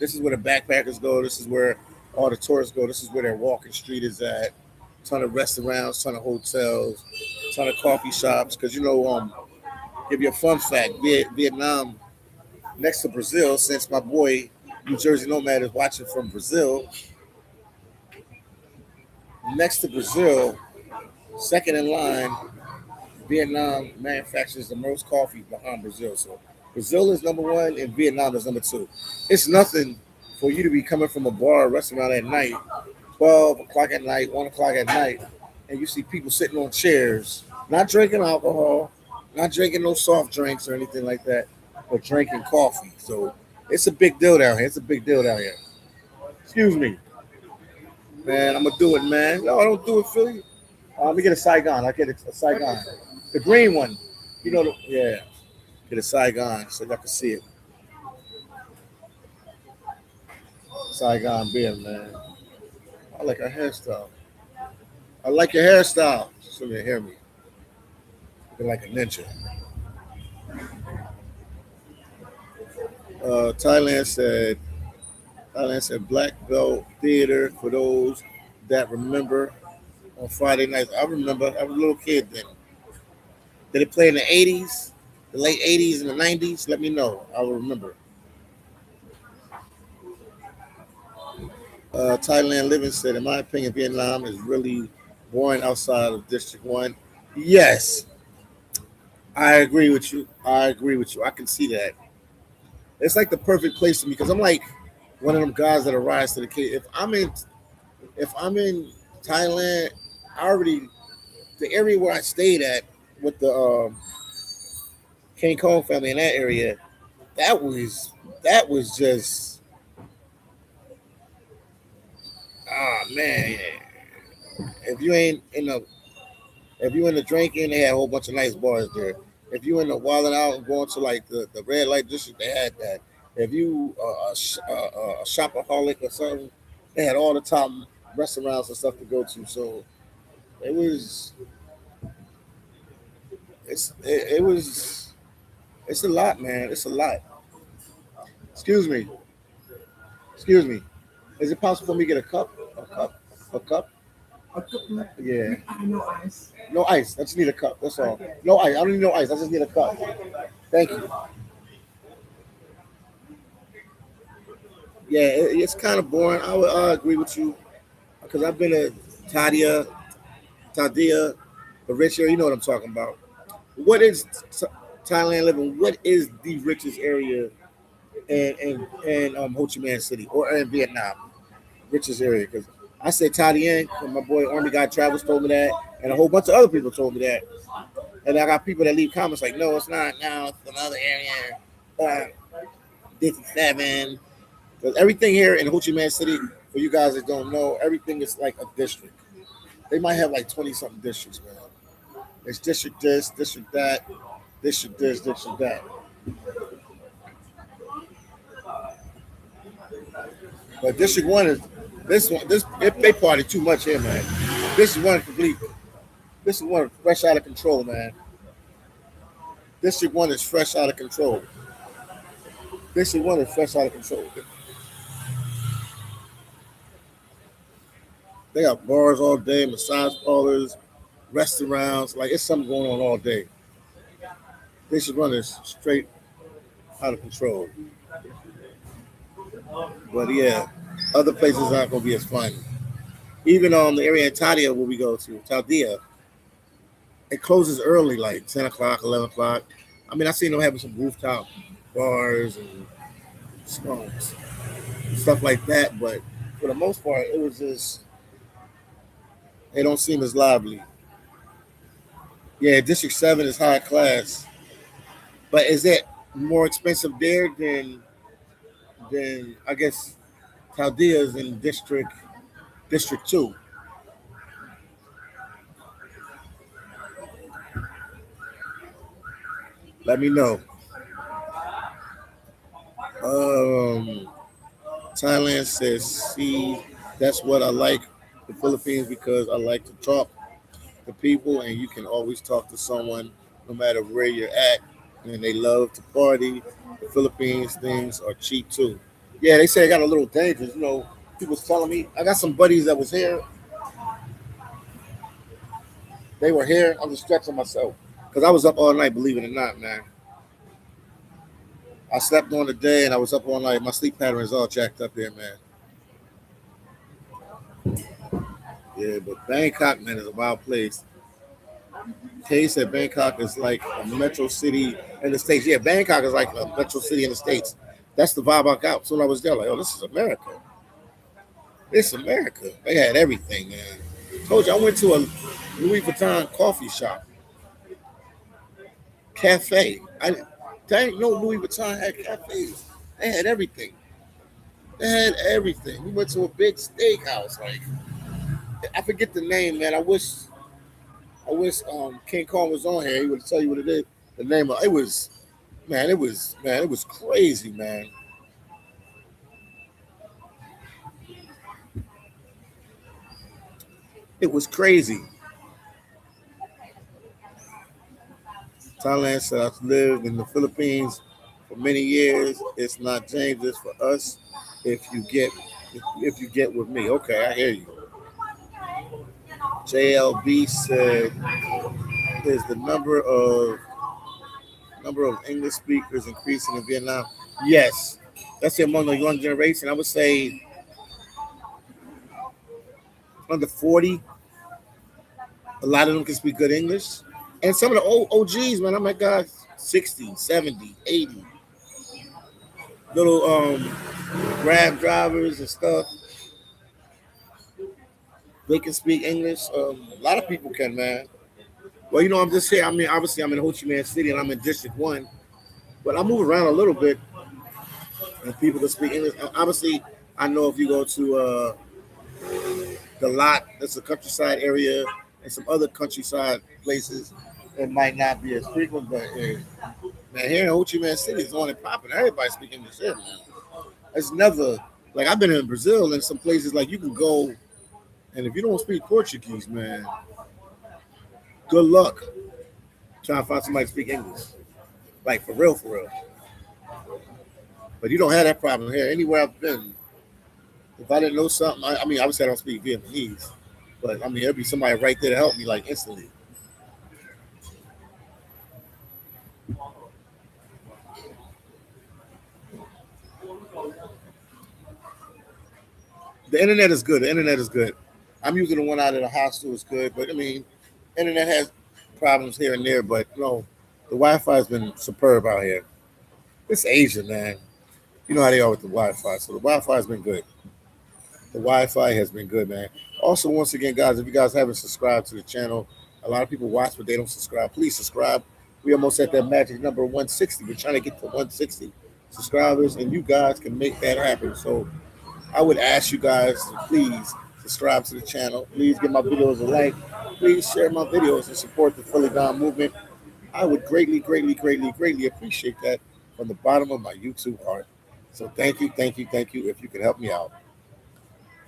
S1: this is where the backpackers go. This is where all the tourists go. This is where their walking street is at. Ton of restaurants, ton of hotels, ton of coffee shops. Because give you a fun fact: Vietnam next to Brazil. Since my boy New Jersey Nomad is watching from Brazil, next to Brazil, second in line, Vietnam manufactures the most coffee behind Brazil. So Brazil is number one and Vietnam is number two. It's nothing for you to be coming from a bar or restaurant at night, 12 o'clock at night, 1 o'clock at night, and you see people sitting on chairs, not drinking alcohol, not drinking no soft drinks or anything like that, but drinking coffee. So it's a big deal down here. It's a big deal down here. Excuse me, man. I'm going to do it, man. No, I don't do it, Philly. Let me get a Saigon. I get a Saigon. The green one. Yeah. Get a Saigon so y'all can see it. Saigon beer, man. I like her hairstyle. I like your hairstyle. So you hear me. Looking like a ninja. Uh, Thailand said Thailand said Black Belt Theater for those that remember on Friday nights. I remember. I was a little kid then. Did it play in the 80s, the late 80s and the 90s? Let me know. I will remember. Thailand Living said, in my opinion, Vietnam is really boring outside of District 1. Yes, I agree with you. I agree with you. I can see that. It's like the perfect place for me because I'm like one of them guys that rise to the case. If I'm in Thailand, I already the area where I stayed at with the King Kong family in that area, that was that was just man. If you ain't in the If you in the drinking, they had a whole bunch of nice bars there. If you in the wilding out and going to like the red light district, they had that. If you a shopaholic or something, they had all the top restaurants and stuff to go to. So it was it was it's a lot, man. It's a lot. Excuse me. Excuse me. Is it possible for me to get a cup? A cup? A cup? Yeah. No ice. I just need a cup. That's all. No ice. I don't need no ice. I just need a cup. Thank you. Yeah, it's kind of boring. I agree with you because I've been to Tadia, Tadia, the rich area. You know what I'm talking about. What is Thailand living? What is the richest area in Ho Chi Minh City or in Vietnam? Richest area because I said Tadia, and my boy Army Guy Travels told me that, and a whole bunch of other people told me that. And I got people that leave comments like, no, it's not. Now it's another area. 57. Because everything here in Ho Chi Minh City, for you guys that don't know, everything is like a district. They might have like 20 something districts, man. It's district this, district that, district this, district that. But district one is this one. They party too much here, man. This is one complete. This is one fresh out of control, man. District one is fresh out of control. District one is fresh out of control. They got bars all day, massage parlors, restaurants. Like it's something going on all day. District one is straight out of control. But yeah, other places aren't gonna be as fun. Even the area in Tadia where we go to, Taldia, it closes early, like 10 o'clock, 11 o'clock. I mean, I seen them having some rooftop bars and stuff like that, but for the most part, it was just They don't seem as lively. Yeah, District 7 is high class. But is it more expensive there than I guess Chaldea's in District 2? Let me know. Um, Thailand says, see, that's what I like the Philippines because I like to talk to people and you can always talk to someone no matter where you're at. And they love to party. The Philippines things are cheap too. Yeah, they say it got a little dangerous. People was telling me I got some buddies that was here. They were here. I'm just stretching myself because I was up all night. Believe it or not, man. I slept on the day and I was up all night. My sleep pattern is all jacked up here, man. Yeah, but Bangkok, man, is a wild place. Kay said Bangkok is like a metro city in the States. Yeah, Bangkok is like a metro city in the States. That's the vibe I got. So when I was there, like, oh, this is America. This is America. They had everything, man. Told you, I went to a Louis Vuitton coffee shop, cafe. Didn't know Louis Vuitton had cafes. They had everything. They had everything. We went to a big steakhouse. Like, I forget the name, man. I wish King Kong was on here. He would tell you what it is. The name of it was, man. It was crazy, man. It was crazy. Thailand said I've lived in the Philippines for many years. It's not dangerous for us if you get if you get with me. Okay, I hear you. JLB said is the number of English speakers increasing in Vietnam. Yes, that's among the young generation. I would say under 40. A lot of them can speak good English. And some of the old OGs, man, oh my God, 60, 70, 80. Little grab drivers and stuff. They can speak English. A lot of people can, man. Well, I'm just here. I mean, obviously, I'm in Ho Chi Minh City and I'm in District 1, but I move around a little bit and people can speak English. Obviously, I know if you go to the lot, that's a countryside area, and some other countryside places, it might not be as frequent, but man, here in Ho Chi Minh City, it's on and popping. Everybody speaking English here, man. It's never, like, I've been in Brazil and some places, like, you can go, and if you don't speak Portuguese, man, good luck trying to find somebody to speak English. Like, for real, for real. But you don't have that problem here. Anywhere I've been, if I didn't know something, I mean, obviously I don't speak Vietnamese, but I mean, there'd be somebody right there to help me, like, instantly. The internet is good. The internet is good. I'm using the one out of the hostel. It's good, but I mean, internet has problems here and there. But the Wi-Fi has been superb out here. It's Asia, man. You know how they are with the Wi-Fi. So the Wi-Fi has been good. The Wi-Fi has been good, man. Also, once again, guys, if you guys haven't subscribed to the channel, a lot of people watch, but they don't subscribe. Please subscribe. We almost at that magic number 160. We're trying to get to 160 subscribers, and you guys can make that happen. So I would ask you guys to please subscribe to the channel. Please give my videos a like. Please share my videos and support the Fully Gone movement. I would greatly, greatly, greatly, greatly appreciate that from the bottom of my YouTube heart. So thank you, thank you, thank you if you could help me out.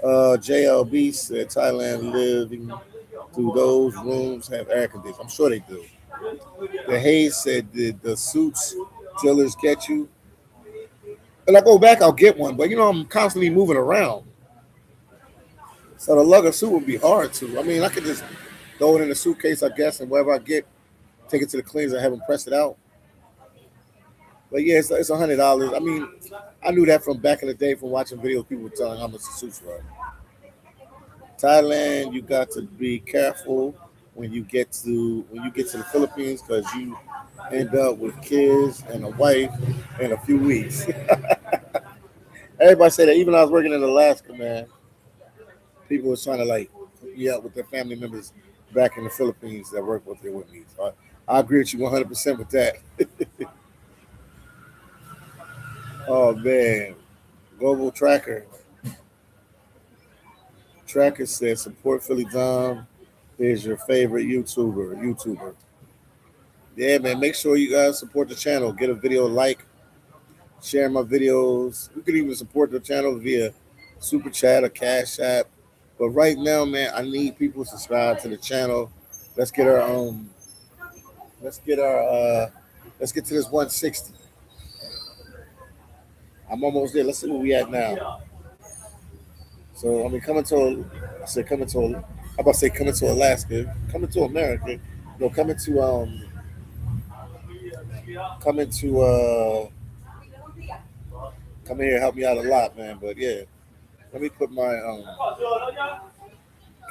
S1: JLB said Thailand living through those rooms have air conditioning. I'm sure they do. The Hayes said, did the suits dealers get you? And I go back, I'll get one. But I'm constantly moving around. So the lug suit would be hard to. I mean, I could just throw it in a suitcase, I guess, and wherever I get, take it to the cleaners and have them press it out. But yeah, it's $100. I mean, I knew that from back in the day from watching videos. People were telling how much the suits were. Thailand, you got to be careful when you get to the Philippines because you end up with kids and a wife in a few weeks. Everybody say that. Even though I was working in Alaska, man, people was trying to like, me up with their family members back in the Philippines that work with there with me. So I agree with you 100% with that. Oh man, Global Tracker says support Philly Dom is your favorite YouTuber. Yeah, man. Make sure you guys support the channel. Get a video like, share my videos. You can even support the channel via Super Chat or Cash App. But right now, man, I need people to subscribe to the channel. Let's get our let's get our let's get to this 160. I'm almost there. Let's see where we at now. So I mean, I said coming to, I'm about to say coming to Alaska, coming to America, no, coming to come here, help me out a lot, man. But yeah, let me put my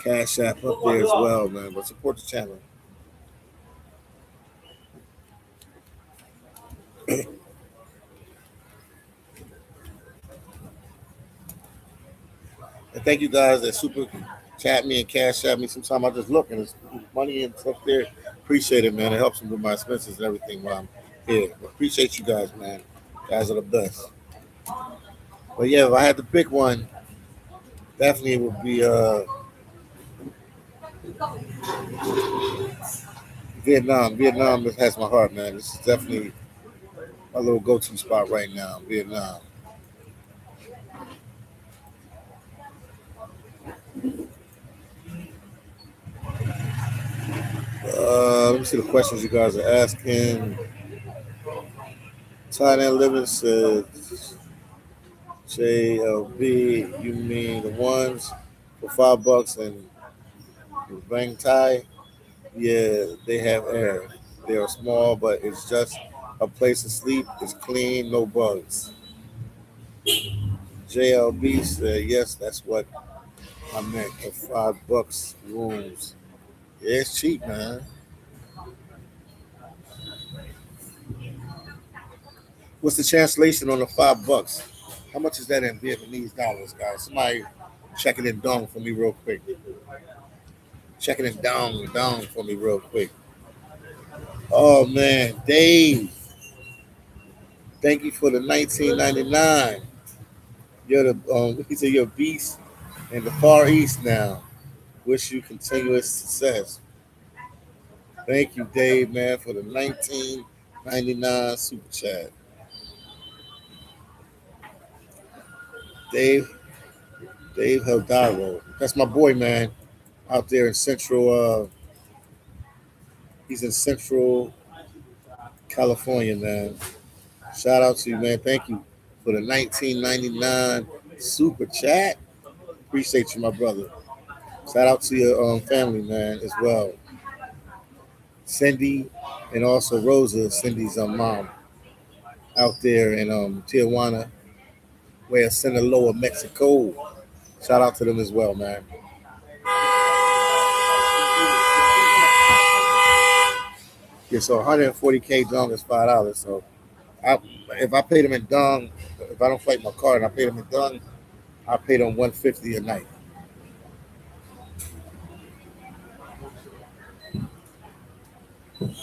S1: Cash App up there as well, man. But support the channel. And thank you guys that super chat me and cash at me. Sometimes I just look and there's money and stuff there. Appreciate it, man. It helps me with my expenses and everything while I'm here. But appreciate you guys, man. You guys are the best. But yeah, if I had to pick one, definitely it would be Vietnam. Vietnam has my heart, man. This is definitely my little go-to spot right now. Vietnam. Let me see the questions you guys are asking. Thailand living says JLB. You mean the ones for $5 and Bang Thai? Yeah, they have air. They are small, but it's just a place to sleep. It's clean, no bugs. JLB said, yes, that's what I meant. For $5 rooms. Yeah, it's cheap, man. What's the translation on the $5? How much is that in Vietnamese dollars, guys? Somebody check it in dong for me real quick. Check it in dong for me real quick. Oh man, Dave, thank you for the 1999. You're the he said you're a beast in the Far East now. Wish you continuous success. Thank you, Dave, man, for the 1999 super chat. Dave, Dave Heldaro. That's my boy, man, out there in Central. He's in Central California, man. Shout out to you, man. Thank you for the 1999 super chat. Appreciate you, my brother. Shout out to your family, man, as well. Cindy and also Rosa, Cindy's mom, out there in Tijuana, where Sinaloa, Mexico. Shout out to them as well, man. Yeah, so 140K dong is $5. So I, if I pay them in dong, if I don't flight my car and I pay them in dong, I pay them 150 a night.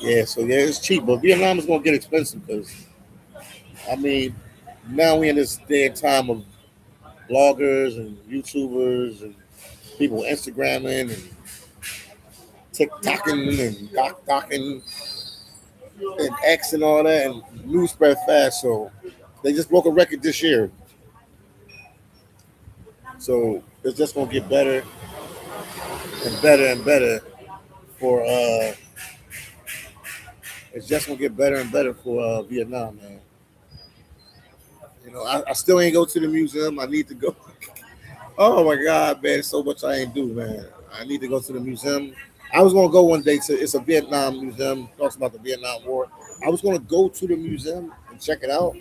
S1: Yeah, so yeah, it's cheap, but Vietnam is gonna get expensive because I mean, now we in this day and time of bloggers and YouTubers and people Instagramming and TikToking and docking and X and all that, and news spread fast. So they just broke a record this year. So it's just gonna get better and better and better for it's just gonna get better and better for Vietnam, man. You know, I still ain't go to the museum. I need to go. Oh my God, man, so much I ain't do, man. I need to go to the museum. I was gonna go one day to it's a Vietnam museum, talks about the Vietnam War. I was gonna go to the museum and check it out.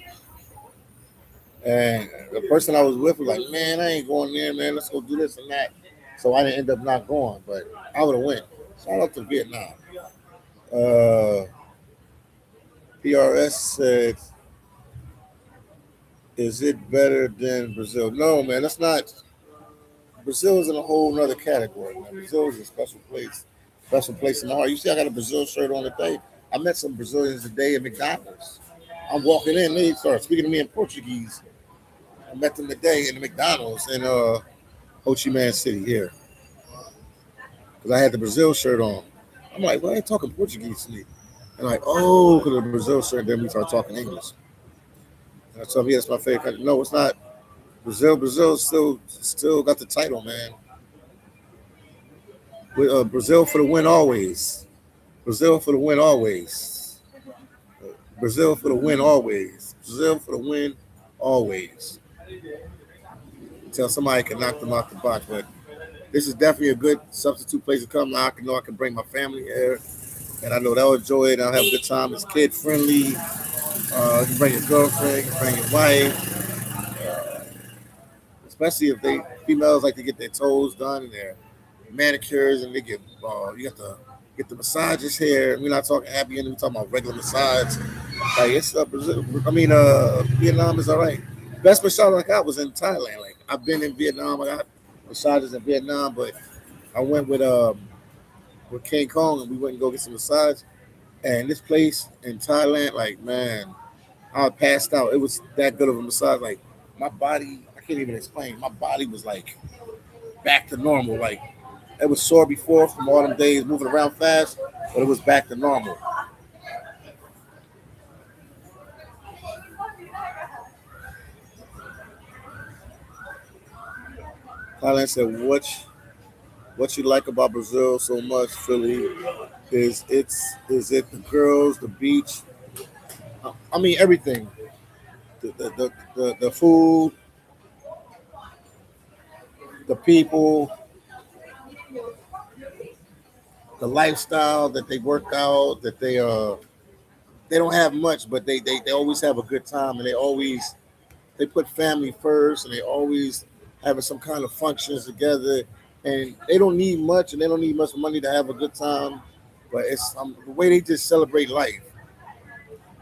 S1: And the person I was with was like, man, I ain't going there, man. Let's go do this and that. So I didn't end up not going, but I would have went. Shout out to Vietnam. Uh, PRS said, is it better than Brazil? No, man, that's not. Brazil is in a whole nother category, man. Brazil is a special place in the heart. You see, I got a Brazil shirt on today. I met some Brazilians today at McDonald's. I'm walking in, they start speaking to me in Portuguese. I met them today in the McDonald's in Ho Chi Minh City here because I had the Brazil shirt on. I'm like, why are they talking Portuguese to me? And like, oh, because of the Brazil shirt. Then we start talking English. And I told me that's my favorite country. No, it's not. Brazil still got the title, man. With Brazil for the win always. Brazil for the win always. Brazil for the win always. Brazil for the win always. Until somebody can knock them out the box, but this is definitely a good substitute place to come. Now I know I can bring my family here, and I know they'll enjoy it. I'll have a good time. It's kid friendly. You can bring your girlfriend, you can bring your wife, especially if they females like to get their toes done and their manicures, and they get you got to get the massages here. We're not talking happy ending. We're talking about regular massage. Like it's Brazil. I mean, Vietnam is all right. Best massage I got was in Thailand. Like I've been in Vietnam. I got massages in Vietnam, but I went with King Kong and we went and go get some massage. And this place in Thailand, like man, I passed out. It was that good of a massage. Like my body, I can't even explain. My body was like back to normal. Like it was sore before from all them days moving around fast, but it was back to normal. Thailand said, what you like about Brazil so much, Philly, is it the girls, the beach? I mean everything. The food, the people, the lifestyle that they work out, that they don't have much, but they always have a good time, and they put family first, and they always having some kind of functions together, and they don't need much, and they don't need much money to have a good time, but it's the way they just celebrate life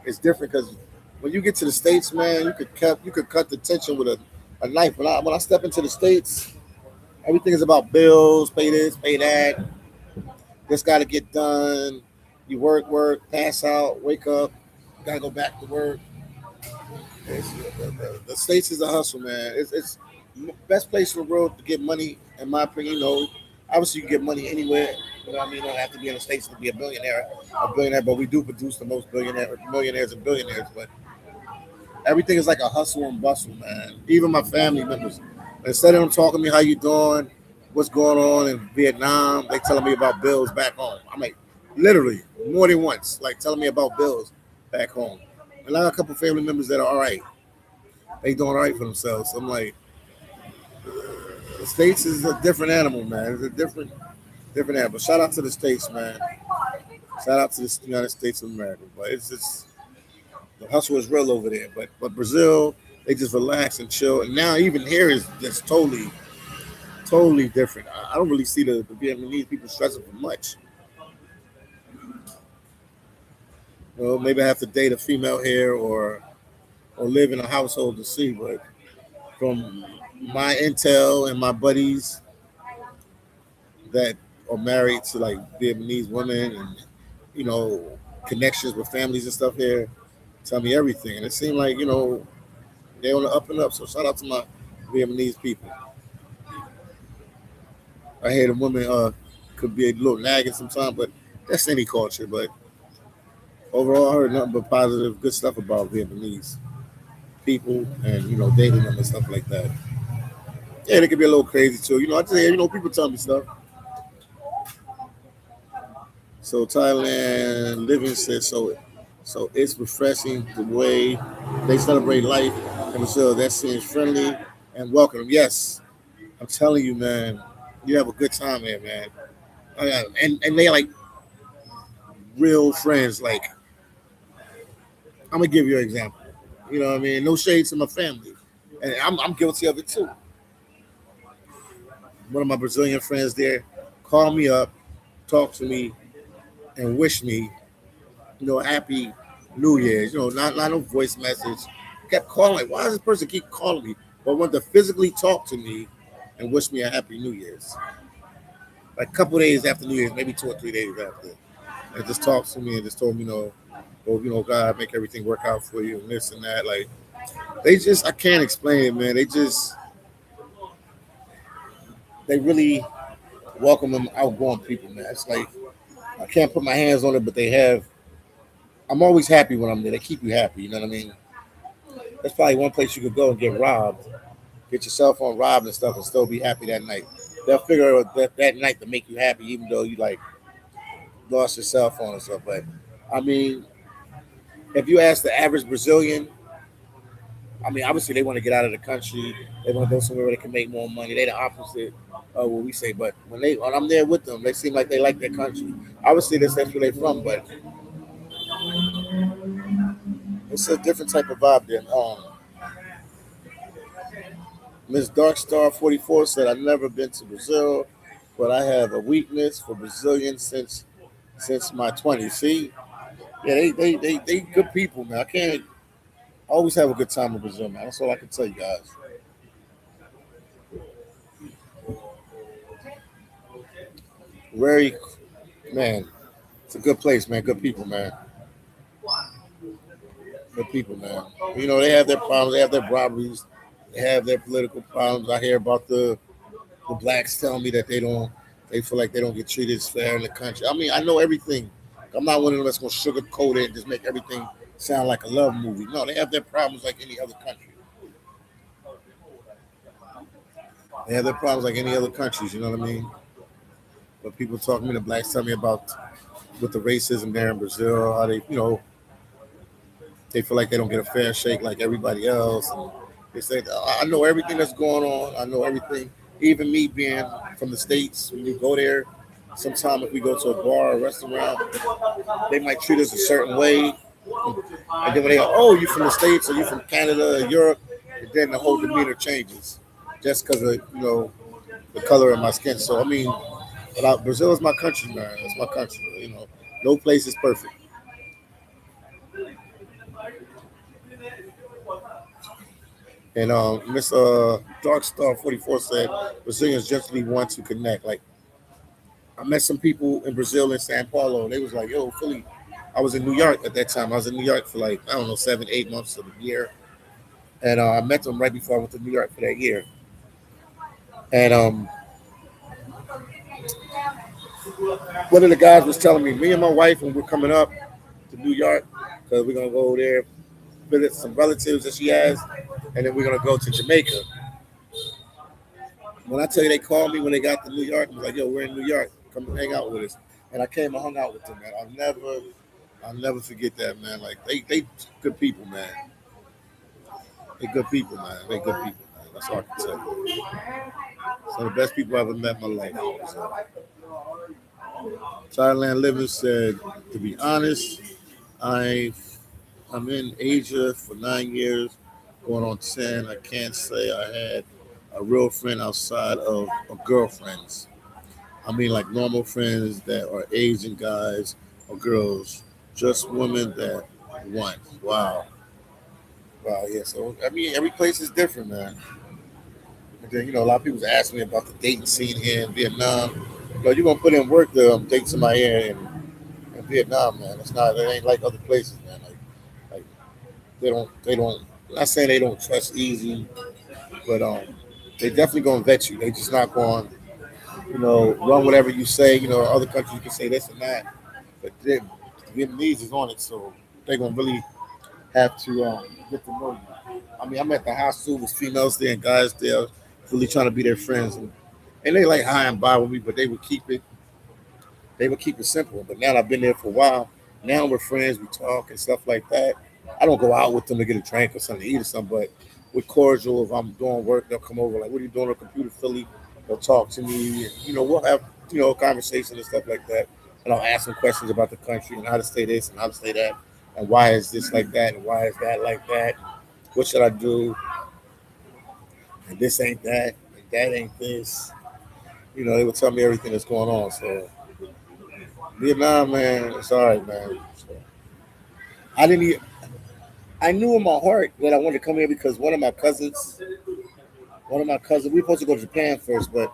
S1: is different because when you get to the states, man, you could cut the tension with a knife. When I step into the states, everything is about bills, pay this, pay that. This got to get done. You work, pass out, wake up, gotta go back to work. The states is a hustle, man. It's the best place in the world to get money, in my opinion. Obviously you can get money anywhere. You know what I mean? You don't have to be in the states to be a billionaire. But we do produce the most millionaires and billionaires. But everything is like a hustle and bustle, man. Even my family members, instead of them talking to me how you doing, what's going on in Vietnam, they telling me about bills back home. I'm like, literally more than once, like telling me about bills back home. And I got a couple family members that are all right. They doing all right for themselves. So I'm like, the states is a different animal, man. It's a different animal. Shout out to the states, man. Shout out to the United States of America. But it's just the hustle is real over there. But Brazil, they just relax and chill. And now even here is just totally different. I don't really see the Vietnamese people stressing for much. Well, maybe I have to date a female here or live in a household to see. But from my intel and my buddies that are married to like Vietnamese women and you know connections with families and stuff here, tell me everything. And it seemed like they're on the up and up. So shout out to my Vietnamese people. I hear the women could be a little nagging sometimes, but that's any culture. But overall, I heard nothing but positive, good stuff about Vietnamese people and dating them and stuff like that. Yeah, they could be a little crazy too. I just hear people tell me stuff. So Thailand living says so. So it's refreshing the way they celebrate life and Brazil. That seems friendly and welcoming. Yes, I'm telling you, man, you have a good time here, man. And they like real friends. Like I'm gonna give you an example. You know what I mean? No shades to my family, and I'm guilty of it too. One of my Brazilian friends there called me up, talked to me, and wished me, happy New Year's. Not no voice message. Kept calling. Why does this person keep calling me? But wanted to physically talk to me and wished me a happy New Year's. Like a couple days after New Year's, maybe 2 or 3 days after, and just talked to me and just told me, oh, God, make everything work out for you and this and that. Like they just, I can't explain it, man. They really welcome them outgoing people, man. It's like I can't put my hands on it, but they have. I'm always happy when I'm there. They keep you happy. You know what I mean? That's probably one place you could go and get robbed, get your cell phone robbed and stuff, and still be happy that night. They'll figure out that night to make you happy, even though you like lost your cell phone and stuff. But I mean, if you ask the average Brazilian, I mean, obviously they want to get out of the country. They want to go somewhere where they can make more money. They the opposite of what we say. But when I'm there with them, they seem like they like their country. Obviously, that's where they're from, but it's a different type of vibe there. Miss Darkstar 44 said, "I've never been to Brazil, but I have a weakness for Brazilians since my 20s." See, yeah, they good people, man. I can't always have a good time in Brazil, man. That's all I can tell you guys. Very, man, it's a good place, man. Good people, man. Good people, man. You know, they have their problems. They have their robberies. They have their political problems. I hear about the blacks telling me that they feel like they don't get treated as fair in the country. I mean, I know everything. I'm not one of them that's gonna sugarcoat it and just make everything sound like a love movie. No, they have their problems like any other country. They have their problems like any other countries. You know what I mean? But people talk to me, the blacks tell me about with the racism there in Brazil, how they feel like they don't get a fair shake like everybody else. And they say, I know everything that's going on. I know everything. Even me being from the States, when you go there, sometimes if we go to a bar or restaurant, they might treat us a certain way. And then when they go, oh, you from the States or you from Canada or Europe, and then the whole demeanor changes just because of, the color of my skin. So, I mean, Brazil is my country, man. It's my country. No place is perfect. And Miss Darkstar 44 said Brazilians gently want to connect. Like I met some people in Brazil in Sao Paulo, and they was like, "Yo, Philly." I was in New York at that time. I was in New York for like I don't know 7, 8 months of the year, and I met them right before I went to New York for that year. And one of the guys was telling me and my wife, when we're coming up to New York, because we're gonna go there visit some relatives that she has, and then we're gonna go to Jamaica. When I tell you they called me when they got to New York, and was like, "Yo, we're in New York. Come and hang out with us." And I came and hung out with them, man. I'll never forget that, man. Like they good people, man. They good people, man. They good people, man. That's all I can tell you. Some of the best people I've ever met in my life. So, Thailand Living said, to be honest, I I'm in Asia for 9 years, going on 10. I can't say I had a real friend outside of girlfriends. I mean, like normal friends that are Asian guys or girls, just women that want. Wow. Wow, yeah. So, I mean, every place is different, man. And then, a lot of people ask me about the dating scene here in Vietnam. You're going to put in work to date somebody here in Vietnam, man. It ain't like other places, man. Like they don't, I'm not saying they don't trust easy, but they definitely going to vet you. They just not going, run whatever you say. Other countries you can say this and that, but the Vietnamese is on it, so they're gonna really have to get to know you. I mean, I'm at the hospital with females there and guys there, really trying to be their friends, and they like high and by with me, but they would keep it simple. But now I've been there for a while. Now we're friends. We talk and stuff like that. I don't go out with them to get a drink or something to eat or something, but we're cordial. If I'm doing work, they'll come over. Like, what are you doing on the computer, Philly? They'll talk to me. And, we'll have conversations and stuff like that. And I'll ask them questions about the country and how to stay this and how to stay that, and why is this like that and why is that like that. What should I do? And this ain't that. And that ain't this. They will tell me everything that's going on. So Vietnam, man, it's all right, man. So, I didn't. I knew in my heart that I wanted to come here because one of my cousins One of my cousins, we were supposed to go to Japan first, but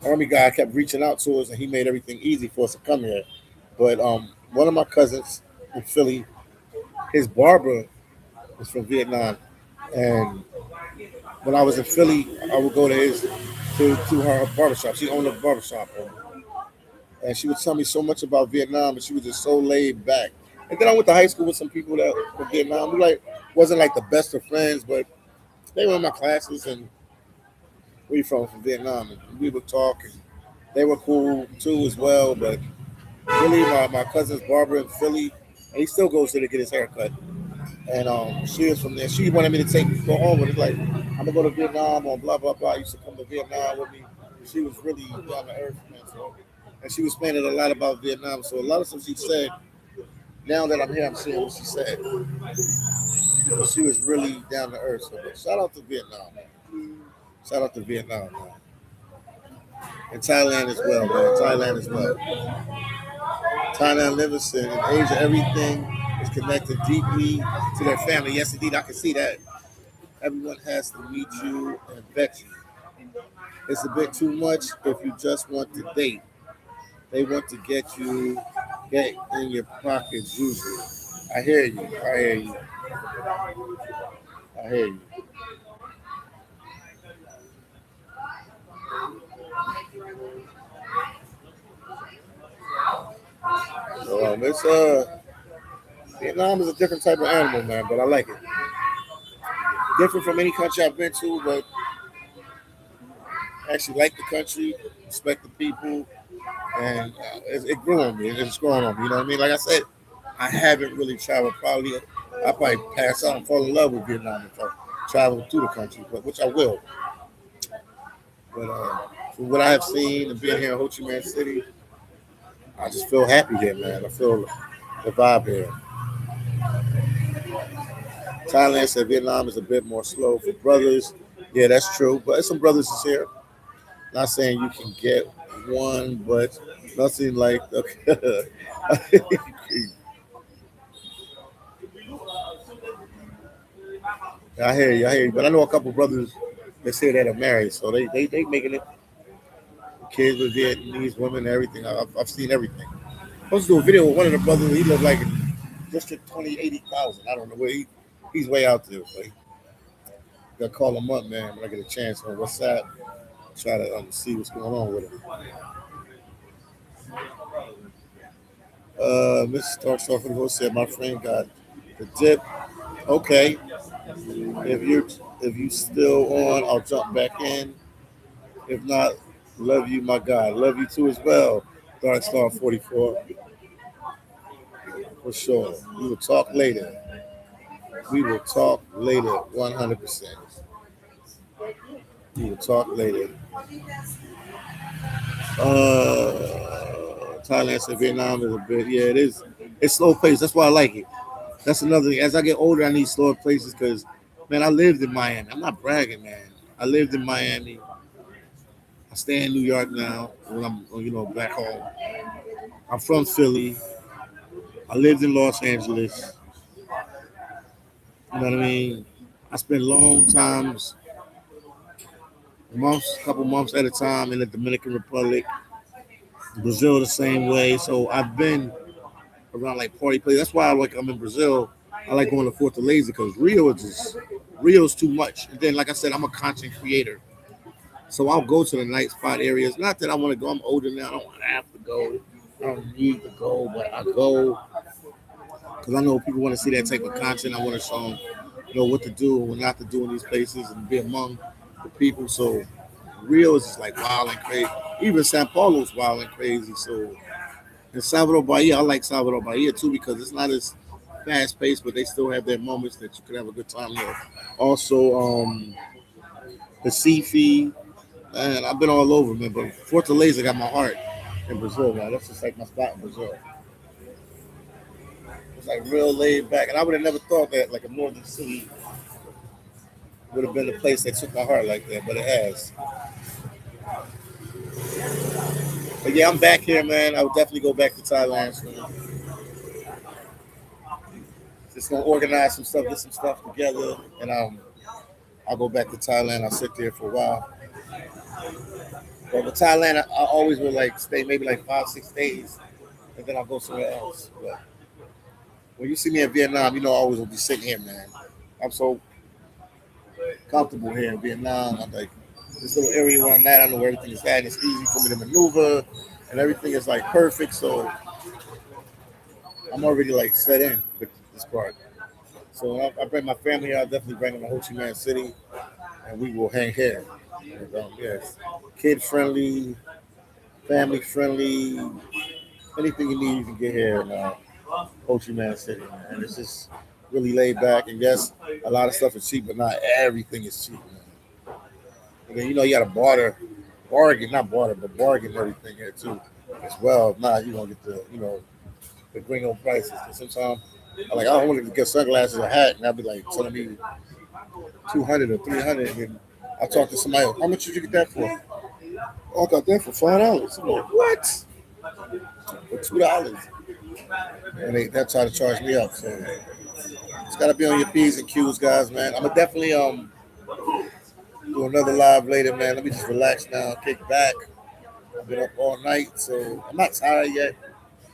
S1: army guy kept reaching out to us, and he made everything easy for us to come here. But one of my cousins in Philly, his barber is from Vietnam, and when I was in Philly, I would go to to her barbershop. She owned a barbershop, and she would tell me so much about Vietnam, and she was just so laid back. And then I went to high school with some people that were from Vietnam. We like wasn't like the best of friends, but they were in my classes, and we from Vietnam, and we would talk, and they were cool too as well. But really, my cousin's barber in Philly, and he still goes there to get his hair cut. And she was from there. She wanted me to go home with it. Like, I'm gonna go to Vietnam or blah blah blah. I used to come to Vietnam with me. She was really down to earth, man. So, and she was explaining a lot about Vietnam. So a lot of stuff she said. Now that I'm here, I'm seeing what she said. But she was really down to earth. So, but shout out to Vietnam, man. Shout out to Vietnam, man. And Thailand as well, man. Thailand as well. Thailand, Livingston, in Asia, everything is connected deeply to their family. Yes, indeed, I can see that. Everyone has to meet you and vet you. It's a bit too much if you just want to date. They want to get in your pockets usually. I hear you. I hear you. I hear you. So, it's Vietnam is a different type of animal, man, but I like it. Different from any country I've been to, but I actually like the country, respect the people, and it grew on me. It's growing on me. You know what I mean? Like I said, I haven't really traveled. I probably pass out and fall in love with Vietnam if I travel through the country, but which I will. But from what I have seen and being here in Ho Chi Minh City, I just feel happy here, man. I feel the vibe here. Thailand said Vietnam is a bit more slow for brothers. Yeah, that's true. But some brothers is here. Not saying you can get one, but nothing like okay. I hear you, I hear you. But I know a couple brothers that say that are married, so they making it kids with Vietnamese women and everything. I've seen everything. I was doing a video with one of the brothers. He lived like in District 2080,000. I don't know where he's way out there. But gotta call him up, man, when I get a chance on WhatsApp. Try to see what's going on with him. Mrs. Starks off and said my friend got the dip. Okay, if you still on, I'll jump back in. If not, love you, my God. Love you too as well. Dark Star 44 for sure. We will talk later. We will talk later. 100%. We will talk later. Thailand said Vietnam is a bit. Yeah, it is. It's slow pace. That's why I like it. That's another thing. As I get older, I need slower places because, man, I lived in Miami. I'm not bragging, man. I lived in Miami. I stay in New York now when I'm, back home. I'm from Philly. I lived in Los Angeles. You know what I mean? I spent long times, couple months at a time in the Dominican Republic, Brazil the same way. So I've been around like party places. That's why I'm in Brazil. I like going to Fortaleza because Rio's too much. And then, like I said, I'm a content creator. So I'll go to the night spot areas. Not that I want to go. I'm older now. I don't want to have to go. I don't need to go, but I go because I know people want to see that type of content. I want to show them, what to do and what not to do in these places and be among the people. So Rio is just like wild and crazy. Even Sao Paulo's wild and crazy. So in Salvador Bahia, I like Salvador Bahia too because it's not as fast paced, but they still have their moments that you can have a good time there. Also, the Recife, and I've been all over, man. But Fortaleza got my heart in Brazil, man. That's just like my spot in Brazil. It's like real laid back, and I would have never thought that like a northern city would have been the place that took my heart like that, but it has. But yeah, I'm back here, man. I would definitely go back to Thailand soon. Just gonna organize some stuff, get some stuff together, and I'll go back to Thailand. I'll sit there for a while. But with Thailand, I always would like stay maybe like 5, 6 days, and then I'll go somewhere else. But when you see me in Vietnam, you know I always will be sitting here, man. I'm so comfortable here in Vietnam. I'm like this little area where I'm at. I know where everything is at. And it's easy for me to maneuver, and everything is like perfect. So I'm already like set in with this part. So when I bring my family here, I'll definitely bring them to Ho Chi Minh City, and we will hang here. And, yes, kid friendly, family friendly. Anything you need, you can get here in Ho Chi Minh City, man. And it's just really laid back. And yes, a lot of stuff is cheap, but not everything is cheap, man. And then you got to bargain, not barter, but bargain everything here too, as well. If not, you don't get the gringo prices. And sometimes, I don't want to get sunglasses or a hat, and I'll be like telling me 200 or 300, and then I talk to somebody else. How much did you get that for? Oh, I got that for $5. I'm like, what? For $2? And that's how to charge me up. So it's got to be on your P's and Q's, guys, man. I'm gonna definitely do another live later, man. Let me just relax now, kick back. I've been up all night, so I'm not tired yet.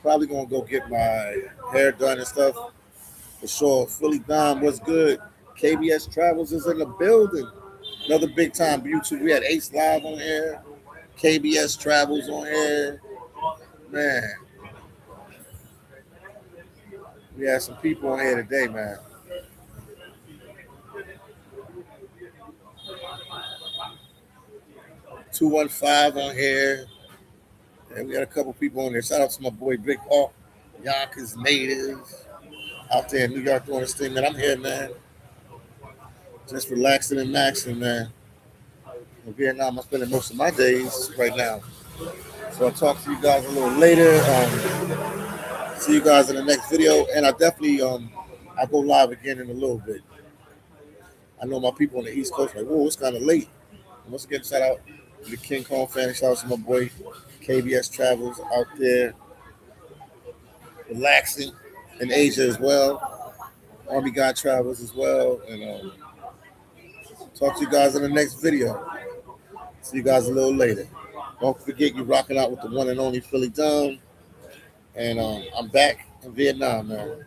S1: Probably gonna go get my hair done and stuff for sure. Philly Dom, what's good? KBS Travels is in the building. Another big time YouTube. We had Ace Live on here, KBS Travels on here. Man, we had some people on here today, man. 215 on here. And we got a couple people on there. Shout out to my boy Big Hawk, Yonkers native, out there in New York doing this thing, man. I'm here, man. Just relaxing and maxing, man. In Vietnam, I'm spending most of my days right now. So I'll talk to you guys a little later. See you guys in the next video. And I definitely I'll go live again in a little bit. I know my people on the East Coast are like, whoa, it's kind of late. And once again, shout out to the King Kong fan. Shout out to my boy KBS Travels out there relaxing in Asia as well. Army God Travels as well. And talk to you guys in the next video. See you guys a little later. Don't forget you're rocking out with the one and only Philly Dom. And I'm back in Vietnam, man.